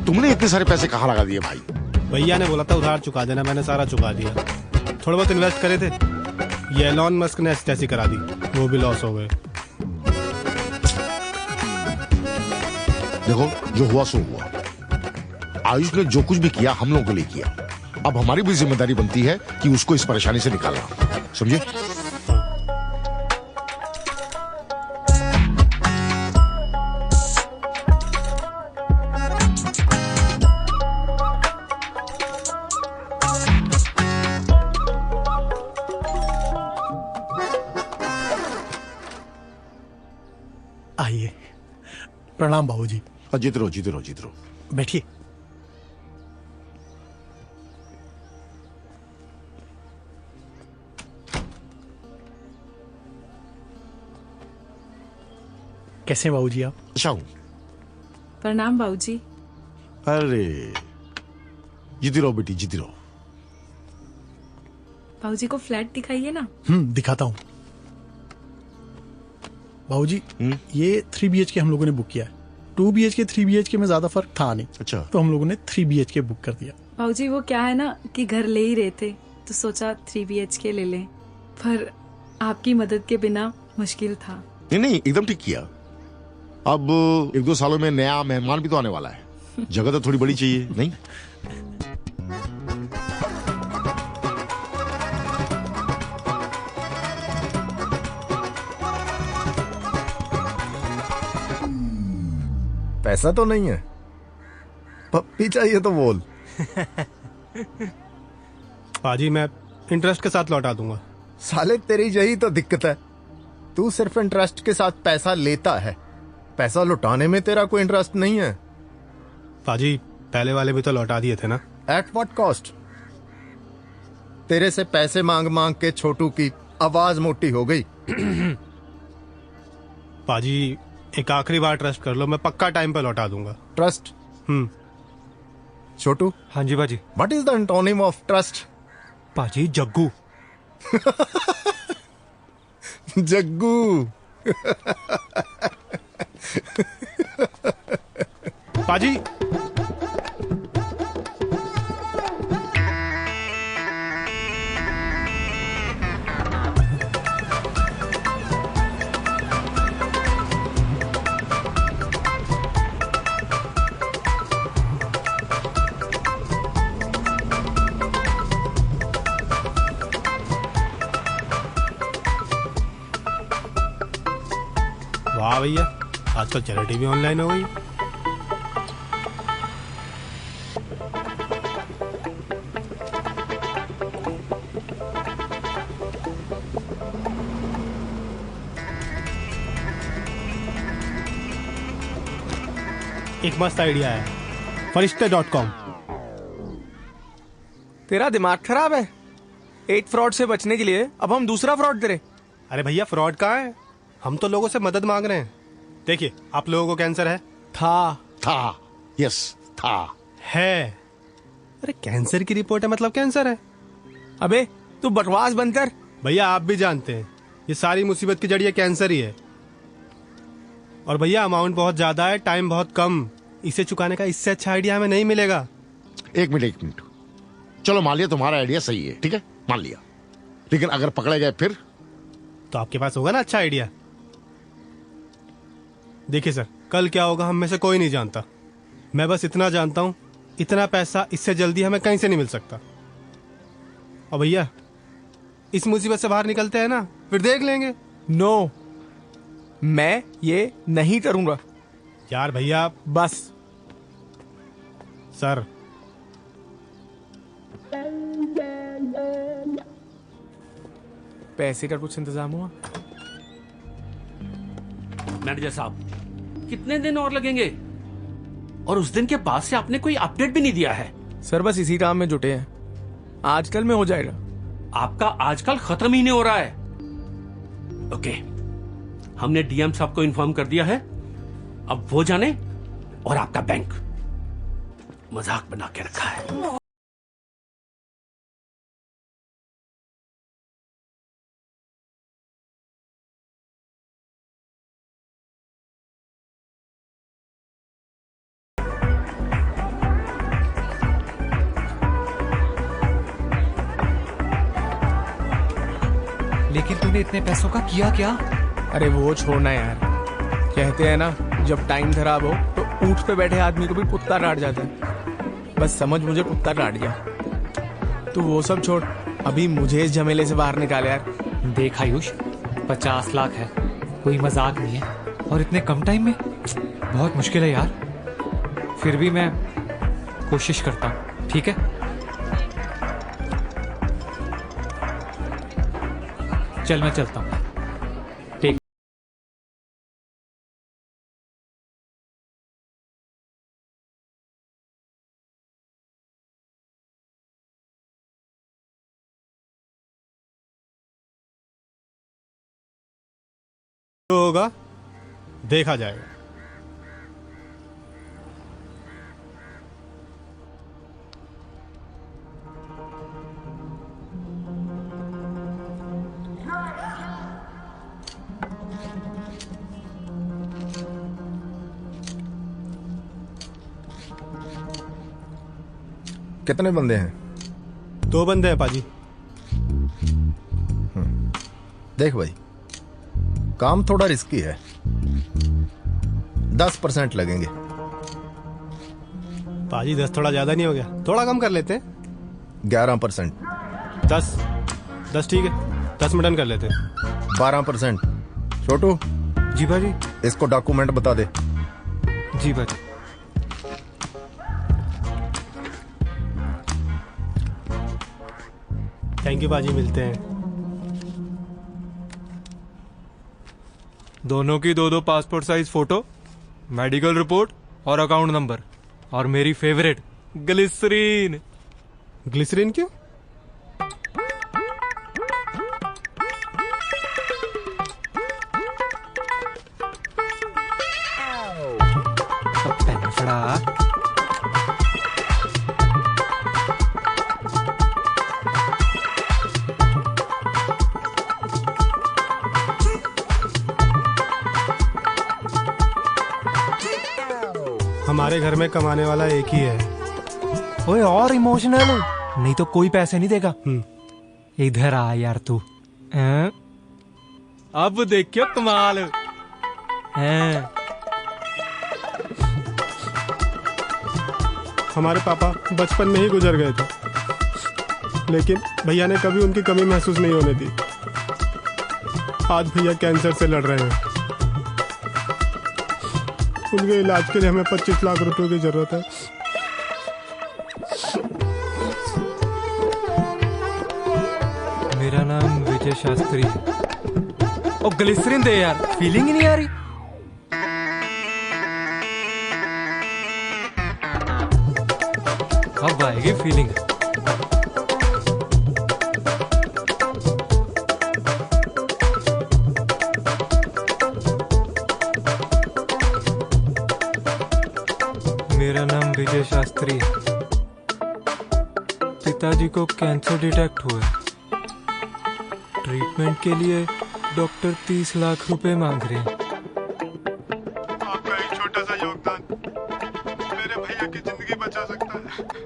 तुमने इतने सारे पैसे कहाँ लगा दिए भाई? भैया ने बोला था उधार चुका देना, मैंने सारा चुका दिया। थोड़ा बहुत इन्वेस्ट करे थे, ये एलॉन मस्क ने ऐसी करा दी, वो भी लॉस हो गए। देखो जो हुआ सो हुआ। आयुष ने जो कुछ भी किया हम लोगों के लिए किया। अब हमारी भी जिम्मेदारी बनती है कि उसको इस परेशानी से निकालना, समझे? आइए। प्रणाम बाबूजी। जीत रहो जीत रहो जीत रहो। बैठिए। कैसे बाबूजी आप? अच्छा हूं। प्रणाम बाबूजी। अरे जीती रहो बेटी जीती रहो। बाबूजी को फ्लैट दिखाइए ना। दिखाता हूँ बाबूजी। ये 3 BHK हम लोगों ने बुक किया है। 2 BHK 3 BHK में ज्यादा फर्क था नहीं। अच्छा। तो हम लोगों ने 3 BHK बुक कर दिया। बाबूजी वो क्या है ना कि घर ले ही रहे थे तो सोचा 3 BHK ले लें, पर आपकी मदद के बिना मुश्किल था। नहीं नहीं एकदम ठीक किया। अब 1-2 सालों में नया मेहमान भी तो आने वाला है, जगह तो थोड़ी बड़ी चाहिए नहीं? पैसा तो नहीं है, पप्पी चाहिए तो बोल। पाजी मैं इंटरेस्ट के साथ लौटा दूंगा। साले तेरी यही तो दिक्कत है, तू सिर्फ इंटरेस्ट के साथ पैसा लेता है, पैसा लौटाने में तेरा कोई इंटरेस्ट नहीं है। पाजी पहले वाले भी तो लौटा दिए थे ना। At what cost? तेरे से पैसे मांग मांग के छोटू की आवाज मोटी हो गई। पाजी एक आखिरी बार ट्रस्ट कर लो, मैं पक्का टाइम पे लौटा दूंगा। ट्रस्ट? छोटू। हाँ जी बाजी। What is the antonym of trust? पाजी जग्गू। जग्गू। पाजी वाह भैया, आजकल चैरिटी भी ऑनलाइन हो गई। एक मस्त आइडिया है, फरिश्ते.com। तेरा दिमाग खराब है। एक फ्रॉड से बचने के लिए अब हम दूसरा फ्रॉड करें? अरे भैया फ्रॉड कहाँ है, हम तो लोगों से मदद मांग रहे हैं। देखिए आप लोगों को कैंसर है? था यस था है। अरे कैंसर की रिपोर्ट है मतलब कैंसर है। अबे तू बकवास बंद कर। भैया आप भी जानते हैं ये सारी मुसीबत की जड़ ये कैंसर ही है। और भैया अमाउंट बहुत ज्यादा है, टाइम बहुत कम, इसे चुकाने का इससे अच्छा आइडिया हमें नहीं मिलेगा। एक मिनट, चलो मान लिया तुम्हारा आइडिया सही है, ठीक है मान लिया, लेकिन अगर पकड़े गए फिर? तो आपके पास होगा ना अच्छा आइडिया। देखिए सर, कल क्या होगा हम में से कोई नहीं जानता। मैं बस इतना जानता हूं, इतना पैसा इससे जल्दी हमें कहीं से नहीं मिल सकता। और भैया इस मुसीबत से बाहर निकलते हैं ना, फिर देख लेंगे। नो, मैं ये नहीं करूंगा। यार भैया बस। सर पैसे का कुछ इंतजाम हुआ? मैनेजर साहब कितने दिन और लगेंगे? और उस दिन के बाद से आपने कोई अपडेट भी नहीं दिया है। सर बस इसी काम में जुटे हैं, आजकल में हो जाएगा। आपका आजकल खत्म ही नहीं हो रहा है। ओके, हमने डीएम साहब को इन्फॉर्म कर दिया है, अब वो जाने और आपका बैंक मजाक बना के रखा है। लेकिन तूने इतने पैसों का किया क्या? अरे वो छोड़ना यार, कहते हैं ना जब टाइम खराब हो तो ऊंट पे बैठे आदमी को भी कुत्ता काट जाता है। बस समझ मुझे कुत्ता काट गया। तू वो सब छोड़, अभी मुझे इस झमेले से बाहर निकाल यार। देख आयुष, 50 लाख है, कोई मजाक नहीं है, और इतने कम टाइम में बहुत मुश्किल है यार। फिर भी मैं कोशिश करता हूँ, ठीक है? चल मैं चलता हूँ। ठीक। जो होगा देखा जाएगा। कितने बंदे हैं? 2 बंदे हैं पाजी। देख भाई, काम थोड़ा रिस्की है, 10% लगेंगे। पाजी 10 थोड़ा ज्यादा नहीं हो गया? थोड़ा कम कर लेते हैं। 11%। 10 ठीक है, 10 में डन कर लेते हैं। 12%। छोटू। जी भाजी। इसको डॉक्यूमेंट बता दे। जी भाजी। थैंक यू बाजी, मिलते हैं। दोनों की 2 passport size photo, medical report और अकाउंट नंबर, और मेरी फेवरेट ग्लिसरीन। ग्लिसरीन क्यों? हमारे घर में कमाने वाला एक ही है। ओए और इमोशनल, नहीं तो कोई पैसे नहीं देगा। इधर आ यार तू। अब देखियो कमाल। हमारे पापा बचपन में ही गुजर गए थे, लेकिन भैया ने कभी उनकी कमी महसूस नहीं होने दी। आज भैया कैंसर से लड़ रहे हैं। उनके इलाज के लिए हमें 25 लाख रुपए की जरूरत है। मेरा नाम विजय शास्त्री है। ओ ग्लिसरीन दे यार, फीलिंग ही नहीं आ रही। अब आएगी फीलिंग। मेरा नाम विजय शास्त्री है। पिताजी को कैंसर डिटेक्ट हुआ है। ट्रीटमेंट के लिए डॉक्टर 30 लाख रुपए मांग रहे हैं। आपका एक छोटा सा योगदान मेरे भैया की जिंदगी बचा सकता है।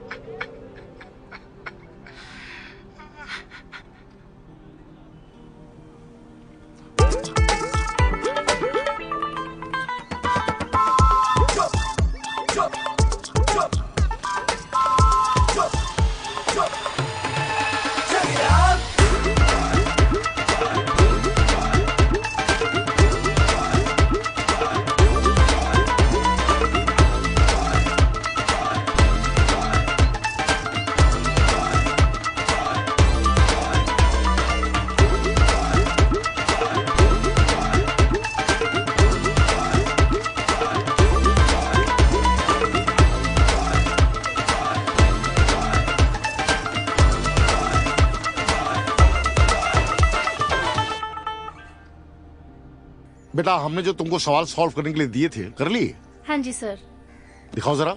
बेटा हमने जो तुमको सवाल सॉल्व करने के लिए दिए थे कर लिए? हाँ जी सर। दिखाओ जरा।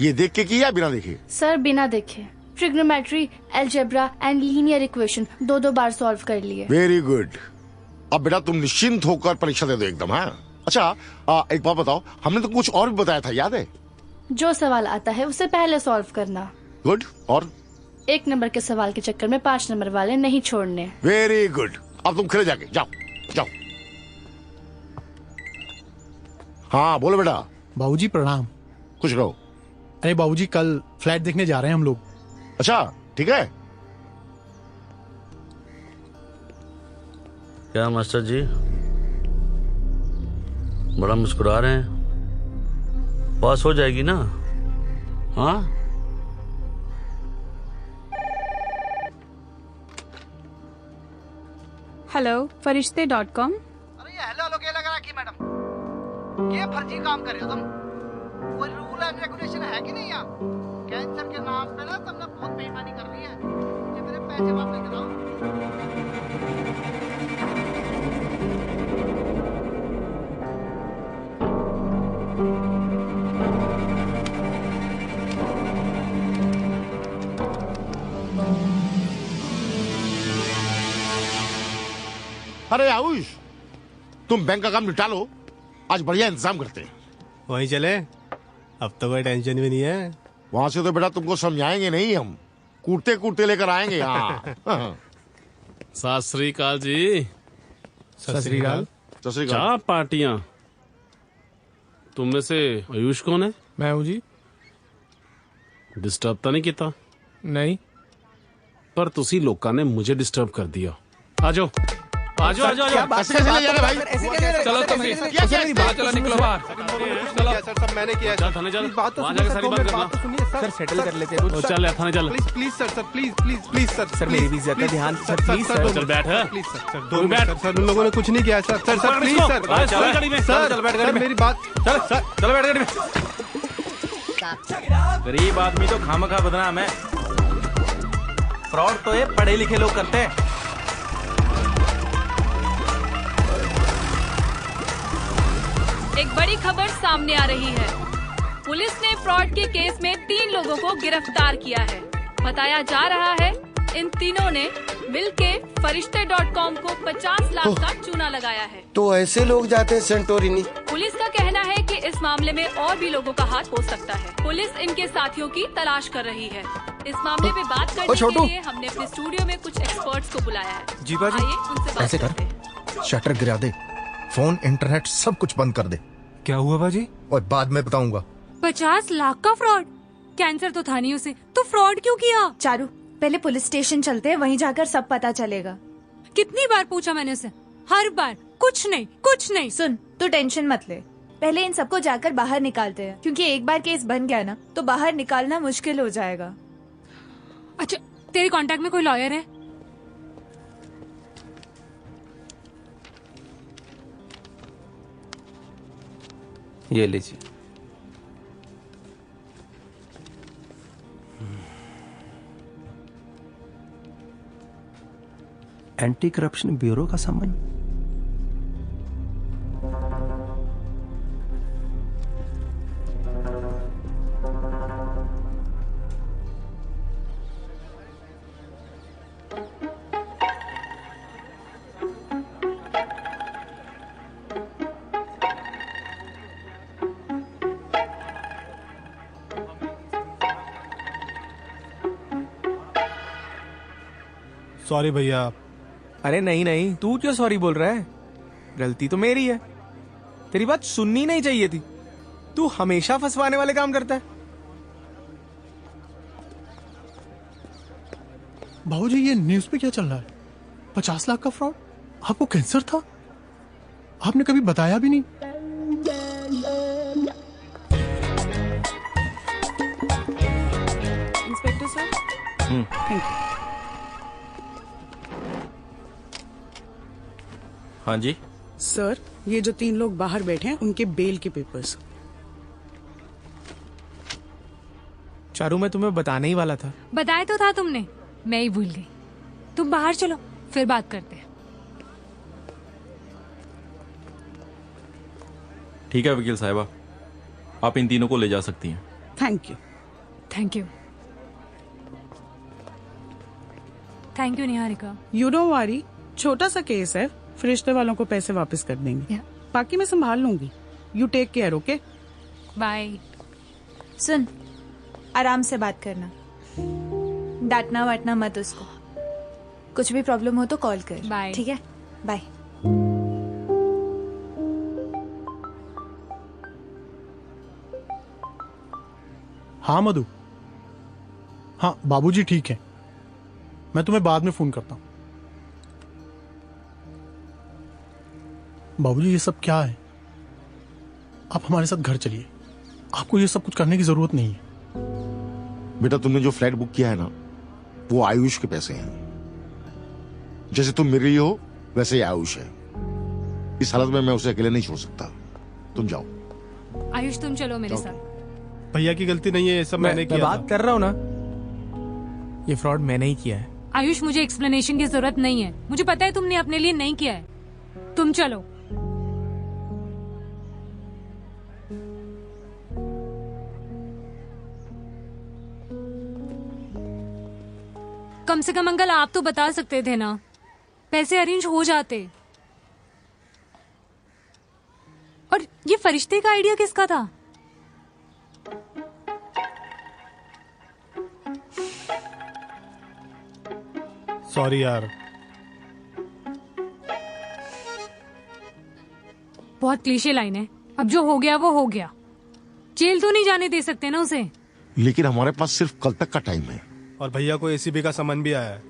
ये देख के किया बिना देखे? सर बिना देखे। Trigonometry, algebra and linear equation 2-2 bar solve कर लिए। Very good. अब बेटा तुम निश्चिंत होकर परीक्षा दे दो एकदम। हाँ अच्छा एक बात बताओ, हमने तो कुछ और भी बताया था, याद है? जो सवाल आता है उसे पहले सॉल्व करना। गुड। और 1 नंबर के सवाल के चक्कर में 5 नंबर वाले नहीं छोड़ने। Very good. अब तुम खेले जाके जाओ जाओ। हाँ बोलो बेटा। बाबूजी प्रणाम। कुछ कहो। अरे बाबूजी कल फ्लैट देखने जा रहे हैं हम लोग। अच्छा ठीक है। क्या मास्टर जी बड़ा मुस्कुरा रहे हैं? पास हो जाएगी ना? हाँ हेलो फरिश्ते.com। अरे ये हेलो हेलो क्या लग रहा है मैडम? ये फर्जी काम कर रहे हो तुम। कोई रूल एंड रेगुलेशन है कि नहीं यहाँ? कैंसर के नाम पे ना तुमने बहुत बेईमानी कर ली है। ये मेरे पैसे वापस दिलाओ। अरे आयुष तुम बैंक का काम निपटा लो, आज बढ़िया इंतजाम करते हैं। वहीं चले, अब तो कोई टेंशन भी नहीं है। वहां से तो बेटा तुमको समझाएंगे नहीं, हम कूटते कूटते लेकर आएंगे। सत श्री अकाल जी। सत श्री अकाल। क्या पार्टियां? तुम में से आयुष कौन है? मैं हूँ जी। डिस्टर्ब तो नहीं किया? नहीं, पर तुसी लोगों ने मुझे डिस्टर्ब कर दिया। आ जाओ आ जाओ आ जाओ। ऐसे कैसे ले जा रहे भाई? चलो तुम चलो निकलो बाहर। चलो सर सब मैंने किया है। चल थाने चल। बात तो वहाँ सुनिए जाके सर, सारी बात मेरी करना। बात तो सुनिए सर। सेटल कर लेते हैं। चल थाने चल। Please please sir please please please please sir. Sir मेरी भी इज्जत का ध्यान सर, प्लीज सर। चल बैठ। Please sir 2 minute sir. उन लोगों ने कुछ नहीं किया sir. Sir sir please sir. चल गाड़ी में। चल बैठ गाड़ी में। मेरी बात चल चल बैठ गाड़ी में। गरीब आदमी तो खामखा बदनाम है। फ्रॉड तो ये पढ़े लिखे लोग करते हैं। एक बड़ी खबर सामने आ रही है। पुलिस ने फ्रॉड के केस में 3 लोगों को गिरफ्तार किया है। बताया जा रहा है इन तीनों ने मिलके फरिश्ते.com को 50 लाख का चूना लगाया है। तो ऐसे लोग जाते हैं सेंटोरिनी। पुलिस का कहना है कि इस मामले में और भी लोगों का हाथ हो सकता है। पुलिस इनके साथियों की तलाश कर रही है। इस मामले में बात करने के लिए हमने अपने स्टूडियो में कुछ एक्सपर्ट्स को बुलाया है। जी बाजी। आइए उनसे बात ऐसे करते हैं। शटर गिरा दे, फोन इंटरनेट सब कुछ बंद कर दे। क्या हुआ बाजी? और बाद में बताऊंगा। 50 लाख का फ्रॉड? कैंसर तो था नहीं उसे, तो फ्रॉड क्यों किया? चारू पहले पुलिस स्टेशन चलते हैं, वहीं जाकर सब पता चलेगा। कितनी बार पूछा मैंने उसे, हर बार कुछ नहीं कुछ नहीं। सुन तू टेंशन मत ले, पहले इन सबको जाकर बाहर निकालते हैं, क्योंकि एक बार केस बन गया ना तो बाहर निकालना मुश्किल हो जाएगा। अच्छा तेरे कांटेक्ट में कोई लॉयर है? ये लीजिए। एंटी करप्शन ब्यूरो का सामान। सॉरी भैया। अरे नहीं नहीं, तू क्यों सॉरी बोल रहा है? गलती तो मेरी है, तेरी बात सुननी नहीं चाहिए थी। तू हमेशा फंसवाने वाले काम करता है। बाबूजी ये न्यूज पे क्या चल रहा है? 50 लाख का फ्रॉड? आपको कैंसर था? आपने कभी बताया भी नहीं। Inspector sir, thank you. हाँ जी सर, ये जो 3 लोग बाहर बैठे हैं उनके बेल के पेपर्स। चारू मैं तुम्हें बताने ही वाला था। बताया तो था तुमने, मैं ही भूल गई। तुम बाहर चलो, फिर बात करते हैं। ठीक है वकील साहिबा, आप इन तीनों को ले जा सकती हैं। Thank you. Thank you. Thank you Niharika. You don't worry, छोटा सा केस है, फिर रिश्ते वालों को पैसे वापस कर देंगे। बाकी मैं संभाल लूंगी। You take care, okay? Bye. सुन, आराम से बात करना, डांटना वाटना मत उसको। कुछ भी प्रॉब्लम हो तो कॉल कर। बाय। ठीक है, बाय। हाँ मधु, हाँ बाबूजी ठीक है, मैं तुम्हें बाद में फोन करता हूँ। बाबूजी ये सब क्या है? आप हमारे साथ घर चलिए, आपको ये सब कुछ करने की जरूरत नहीं है। बेटा तुमने जो फ्लैट बुक किया है ना, वो आयुष के पैसे हैं। जैसे तुम मिल रही हो वैसे ही आयुष है। इस हालत में मैं उसे अकेले नहीं छोड़ सकता। तुम जाओ। आयुष तुम चलो मेरे साथ। भैया की गलती नहीं है, ये सब मैंने किया। मैं बात कर रहा हूँ ना, ये फ्रॉड मैंने ही किया है। आयुष मुझे एक्सप्लेनेशन की जरूरत नहीं है, मुझे पता है तुमने अपने लिए नहीं किया है। तुम चलो। कम से कम अंकल आप तो बता सकते थे ना, पैसे अरेंज हो जाते। और ये फरिश्ते का आइडिया किसका था? सॉरी यार। बहुत क्लीशे लाइन है। अब जो हो गया वो हो गया, जेल तो नहीं जाने दे सकते ना उसे। लेकिन हमारे पास सिर्फ कल तक का टाइम है। और भैया को एसीबी का समन भी आया है।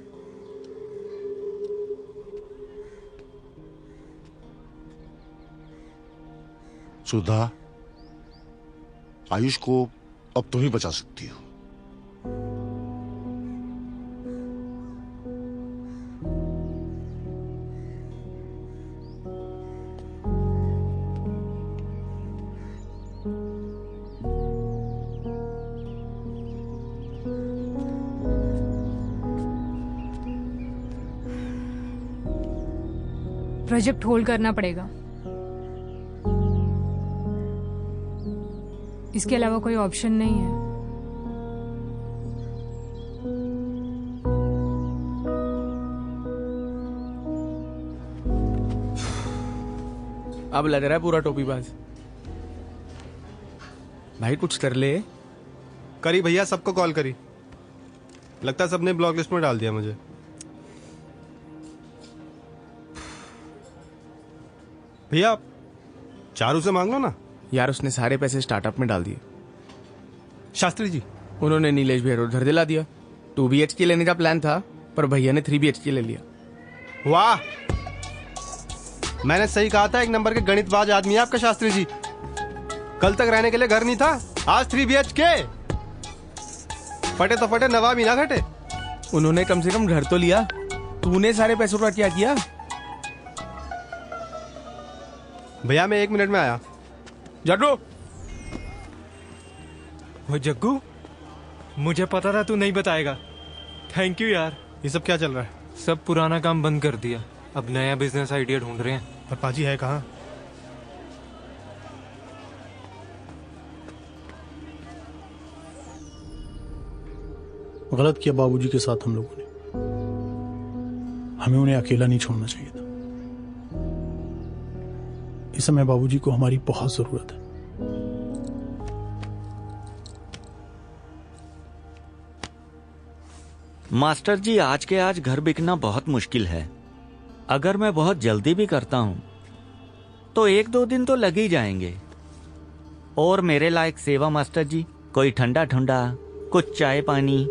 सुधा, आयुष को अब तुम ही बचा सकती हो। प्रोजेक्ट होल्ड करना पड़ेगा, इसके अलावा कोई ऑप्शन नहीं है। अब लग रहा है पूरा टोपीबाज। भाई कुछ कर ले। करी भैया, सबको कॉल करी, लगता है सबने ब्लॉक लिस्ट में डाल दिया मुझे। भैया चारू से मांग लो ना। यार उसने सारे पैसे स्टार्टअप में डाल दिए। शास्त्री जी, उन्होंने नीलेश भैया उधर दिला दिया। 2 BHK लेने का प्लान था, पर भैया ने 3 BHK ले लिया। वाह, मैंने सही कहा था, एक नंबर के गणितबाज आदमी है आपका शास्त्री जी। कल तक रहने के लिए घर नहीं था, आज 3 BHK। फटे तो फटे, नवाब ही ना घटे। उन्होंने कम से कम घर तो लिया, तूने सारे पैसों का क्या किया? भैया मैं 1 मिनट में आया। जग्गू। वो जग्गू, मुझे पता था तू नहीं बताएगा। थैंक यू यार। ये सब क्या चल रहा है? सब पुराना काम बंद कर दिया, अब नया बिजनेस आइडिया ढूंढ रहे हैं। और पाजी है कहाँ? गलत किया बाबूजी के साथ हम लोगों ने। हमें उन्हें अकेला नहीं छोड़ना चाहिए था। इस समय बाबूजी को हमारी बहुत जरूरत है। मास्टर जी, आज के आज घर बिकना बहुत मुश्किल है। अगर मैं बहुत जल्दी भी करता हूं तो 1-2 दिन तो लग ही जाएंगे। और मेरे लायक सेवा मास्टर जी, कोई ठंडा ठंडा, कुछ चाय पानी।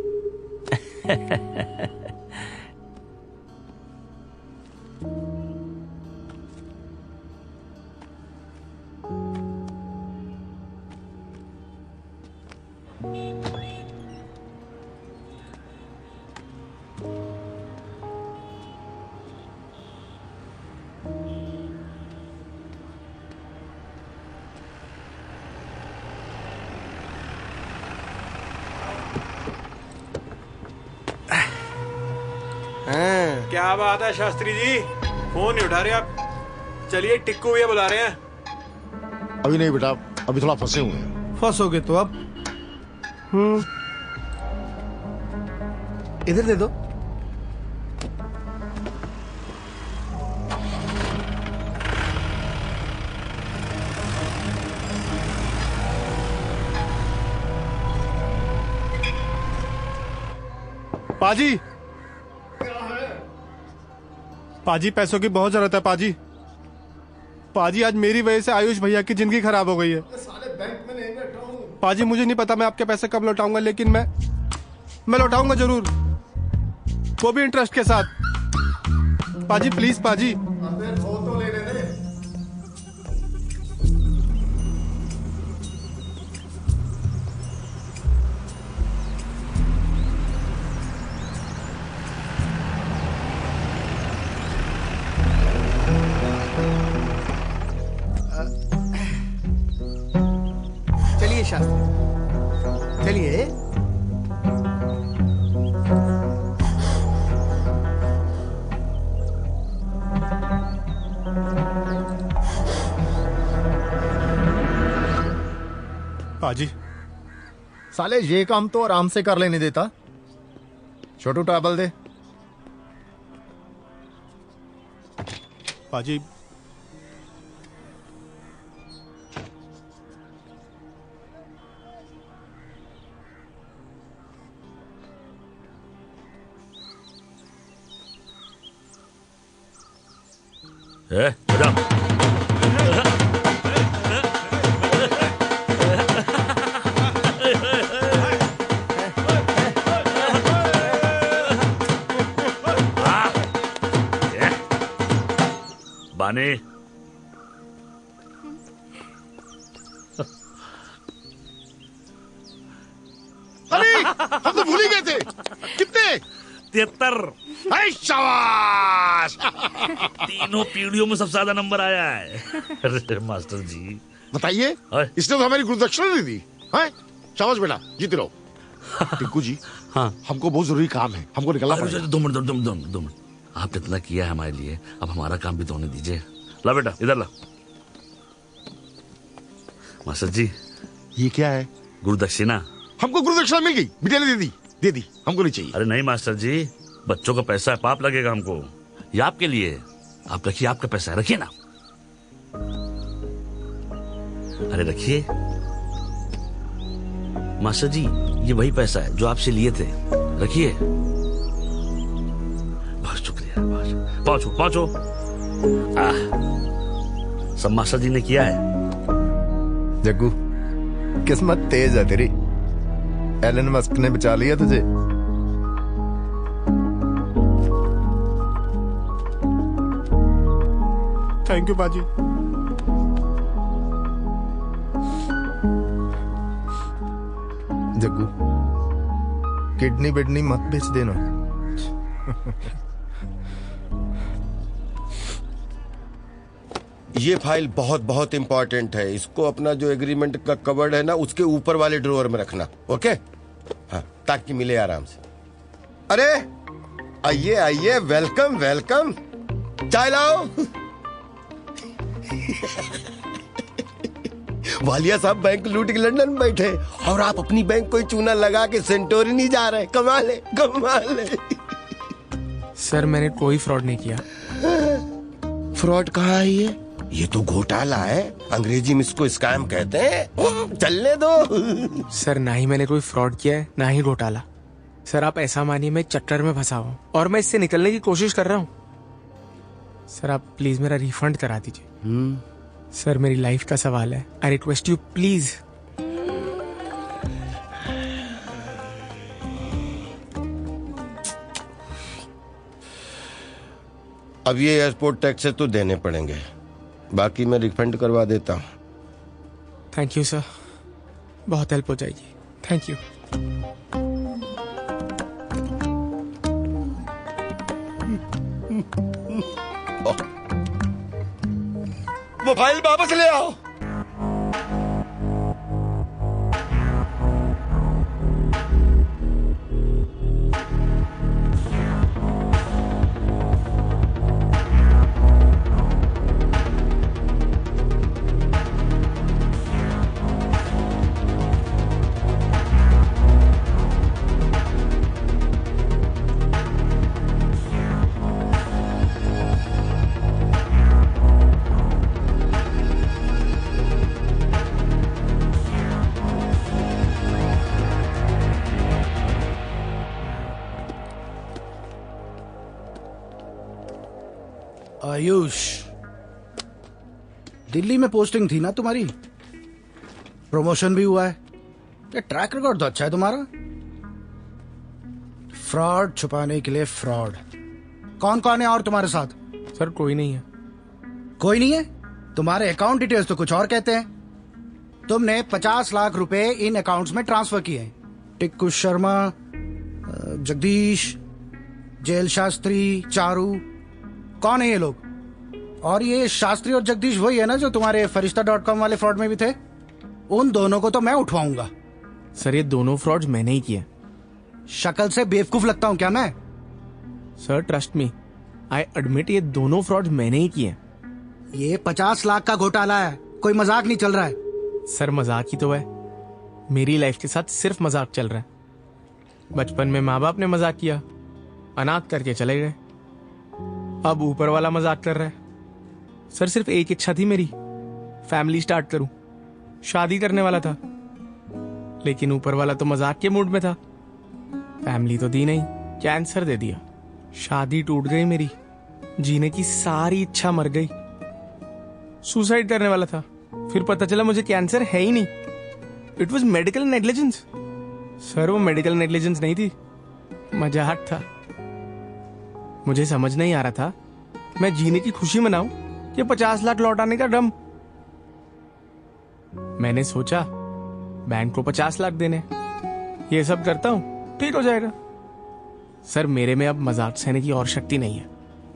क्या बात है शास्त्री जी, फोन नहीं उठा रहे आप? चलिए टिक्कू भैया बुला रहे हैं। अभी नहीं बेटा, अभी थोड़ा फंसे हुए हैं। फंसोगे तो अब। इधर दे दो। पाजी, पाजी पैसों की बहुत जरूरत है पाजी। पाजी आज मेरी वजह से आयुष भैया की जिंदगी खराब हो गई है। पाजी मुझे नहीं पता मैं आपके पैसे कब लौटाऊंगा, लेकिन मैं लौटाऊंगा जरूर, वो भी इंटरेस्ट के साथ। पाजी प्लीज पाजी। चलिए शास्त्री, चलिए। पाजी, साले ये काम तो आराम से कर लेने देता। छोटू टेबल दे। पाजी बाने, अरे हम तो भूल ही गए थे। कितने? 73। शाबाश। तीनों पीढ़ियों में सबसे ज्यादा नंबर आया है। अरे मास्टर जी बताइए, इसने तो हमारी गुरुदक्षिणा नहीं दी है? शाबाश बेटा, जीते रहो। टिक्कू जी, हाँ हमको बहुत जरूरी काम है, हमको निकलना पड़ेगा। 2 मिनट। आपने इतना किया है हमारे लिए, अब हमारा काम भी तो होने दीजिए। ला बेटा, इधर ला। मास्टर जी, ये क्या है? गुरुदक्षिणा। हमको गुरुदक्षिणा मिल गई, बिटिया ने दे दी, हमको नहीं चाहिए। अरे नहीं मास्टर जी, बच्चों का पैसा है, पाप लगेगा हमको। ये आपके लिए, आप रखिए, आपका पैसा है, रखिए ना। अरे रखिए मास्टर जी, ये वही पैसा है जो आपसे लिए थे, रखिए। बहुत शुक्रिया। पाँचो। सब मास्टर जी ने किया है। जग्गू, किस्मत तेज है तेरी। एलन मस्क ने बचा लिया तुझे। थैंक यू पाजी। जग्गू, किडनी बिडनी मत बेच देना। ये फाइल बहुत बहुत इंपॉर्टेंट है। इसको अपना जो एग्रीमेंट का कवर्ड है ना, उसके ऊपर वाले ड्रॉअर में रखना। ओके? हाँ, ताकि मिले आराम से। अरे आइए आइए, वेलकम वेलकम, चाय लाओ। वालिया साहब बैंक लूट के लंदन में बैठे और आप अपनी बैंक कोई चूना लगा के सेंटोरिनी जा रहे। कमाल है, कमाल है। सर मैंने कोई फ्रॉड नहीं किया। फ्रॉड कहाँ है ये तो घोटाला है। अंग्रेजी में इसको स्कैम कहते हैं। चलने दो। सर ना ही मैंने कोई फ्रॉड किया है, ना ही घोटाला। सर आप ऐसा मानिए मैं चक्कर में फंसा हूँ और मैं इससे निकलने की कोशिश कर रहा हूँ। सर आप प्लीज मेरा रिफंड करा दीजिए। सर मेरी लाइफ का सवाल है, आई रिक्वेस्ट यू प्लीज। अब ये एयरपोर्ट टैक्सेस तो देने पड़ेंगे, बाकी मैं रिफंड करवा देता हूँ। थैंक यू सर, बहुत हेल्प हो जाएगी। Thank you. वो फाइल वापस ले आओ। आयुष, दिल्ली में पोस्टिंग थी ना तुम्हारी, प्रमोशन भी हुआ है। ये ट्रैक रिकॉर्ड तो अच्छा है तुम्हारा। फ्रॉड छुपाने के लिए फ्रॉड। कौन कौन है और तुम्हारे साथ? सर कोई नहीं है। कोई नहीं है? तुम्हारे अकाउंट डिटेल्स तो कुछ और कहते हैं। तुमने 50 लाख रुपए इन अकाउंट्स में ट्रांसफर किए हैं। टिक्कू शर्मा, जगदीश, जेल शास्त्री, चारू, कौन है ये लोग? और ये शास्त्री और जगदीश वही है ना जो तुम्हारे फरिश्ता.com वाले फ्रॉड में भी थे? उन दोनों को तो मैं उठवाऊंगा। सर ये दोनों फ्रॉड्स मैंने ही किए। शक्ल से बेवकूफ लगता हूं क्या मैं? Sir trust me, I admit ये दोनों फ्रॉड्स मैंने ही किए। ये 50 लाख का घोटाला है, कोई मजाक नहीं चल रहा है। सर मजाक ही तो है, मेरी लाइफ के साथ सिर्फ मजाक चल रहा है। बचपन में माँ बाप ने मजाक किया, अनाथ करके चले गए। अब ऊपर वाला मजाक कर रहा है। सर सिर्फ एक इच्छा थी मेरी, फैमिली स्टार्ट करूं, शादी करने वाला था। लेकिन ऊपर वाला तो मजाक के मूड में था। फैमिली तो दी नहीं, कैंसर दे दिया। शादी टूट गई मेरी, जीने की सारी इच्छा मर गई। सुसाइड करने वाला था, फिर पता चला मुझे कैंसर है ही नहीं। It was medical negligence. Sir वो मेडिकल नेग्लिजेंस नहीं थी, मजाक था। मुझे समझ नहीं आ रहा था मैं जीने की खुशी मनाऊं कि 50 लाख लौटाने का ड्रम। मैंने सोचा बैंक को 50 लाख देने, ये सब करता हूं ठीक हो जाएगा। सर मेरे में अब मजाक सहने की और शक्ति नहीं है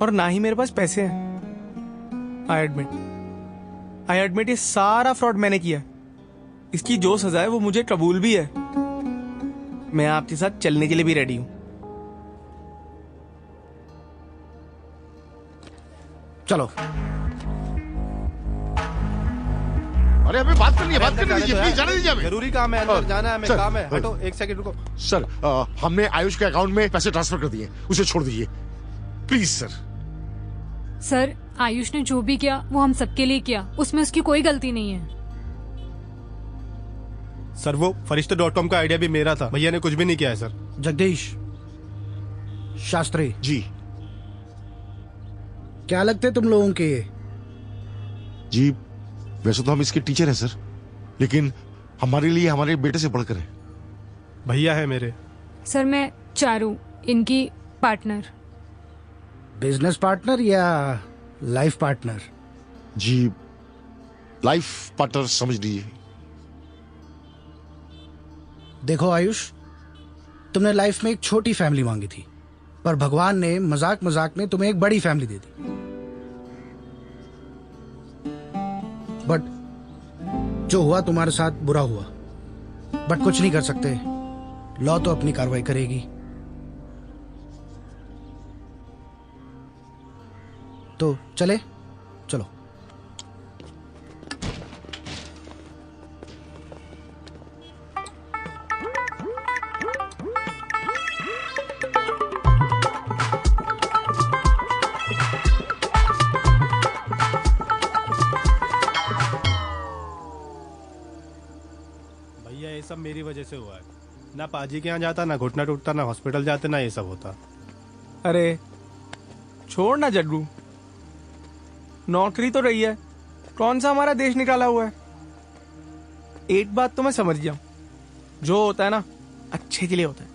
और ना ही मेरे पास पैसे हैं। आई एडमिट ये सारा फ्रॉड मैंने किया। इसकी जो सजा है वो मुझे कबूल भी है। मैं आपके साथ चलने के लिए भी रेडी हूं। चलो। अरे अभी बात करनी है, बात करनी है, प्लीज जाने दीजिए हमें। जरूरी काम है, अंदर जाना है हमें, काम है। हटो, एक सेकंड रुको। सर हमने आयुष के अकाउंट में पैसे ट्रांसफर कर दिए, उसे छोड़ दीजिए प्लीज सर। सर आयुष ने जो भी किया वो हम सबके लिए किया, उसमें उसकी कोई गलती नहीं है। सर वो फरिश्ता.com का आइडिया भी मेरा था, भैया ने कुछ भी नहीं किया है सर। जगदीश, शास्त्री जी, क्या लगते तुम लोगों के? जी वैसे तो हम इसके टीचर हैं सर, लेकिन हमारे लिए हमारे बेटे से बढ़कर है। भैया है मेरे। सर मैं चारू, इनकी पार्टनर। बिजनेस पार्टनर या लाइफ पार्टनर? जी लाइफ पार्टनर समझ लीजिए। देखो आयुष, तुमने लाइफ में एक छोटी फैमिली मांगी थी, पर भगवान ने मजाक मजाक में तुम्हें एक बड़ी फैमिली दे दी। बट जो हुआ तुम्हारे साथ बुरा हुआ, बट कुछ नहीं कर सकते। लॉ तो अपनी कार्रवाई करेगी। तो चले, चलो। भैया ये सब मेरी वजह से हुआ है। ना पाजी के यहाँ जाता, ना घुटना टूटता, ना हॉस्पिटल जाते, ना ये सब होता। अरे छोड़ ना जड्डू, नौकरी तो रही है, कौन सा हमारा देश निकाला हुआ है। एक बात तो मैं समझ गया, जो होता है ना अच्छे के लिए होता है।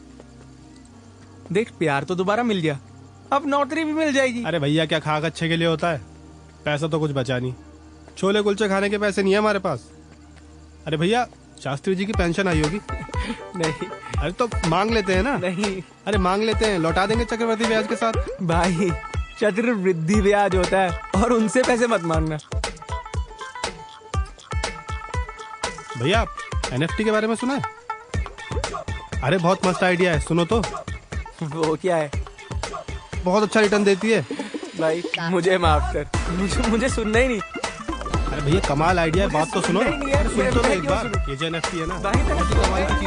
देख प्यार तो दोबारा मिल गया, अब नौकरी भी मिल जाएगी। अरे भैया क्या खाक अच्छे के लिए होता है? पैसा तो कुछ बचा नहीं, छोले कुलचे खाने के पैसे नहीं है हमारे पास। अरे भैया शास्त्री जी की पेंशन आई होगी? नहीं। अरे तो मांग लेते हैं ना। नहीं। अरे मांग लेते हैं, लौटा देंगे चक्रवृद्धि ब्याज के साथ। भाई चक्रवृद्धि ब्याज होता है और उनसे पैसे मत मांगना। भैया NFT के बारे में सुना है? अरे बहुत मस्त आइडिया है, सुनो तो। वो क्या है? बहुत अच्छा रिटर्न देती है। भाई मुझे माफ कर, मुझे सुनना ही नहीं। अरे भैया कमाल आइडिया है, बात तो सुनो। नहीं यार, सुन तो मैं एक क्यों बार, सुनूं? ये जो NFT है ना, भाई बहुत ही कमाल की चीज़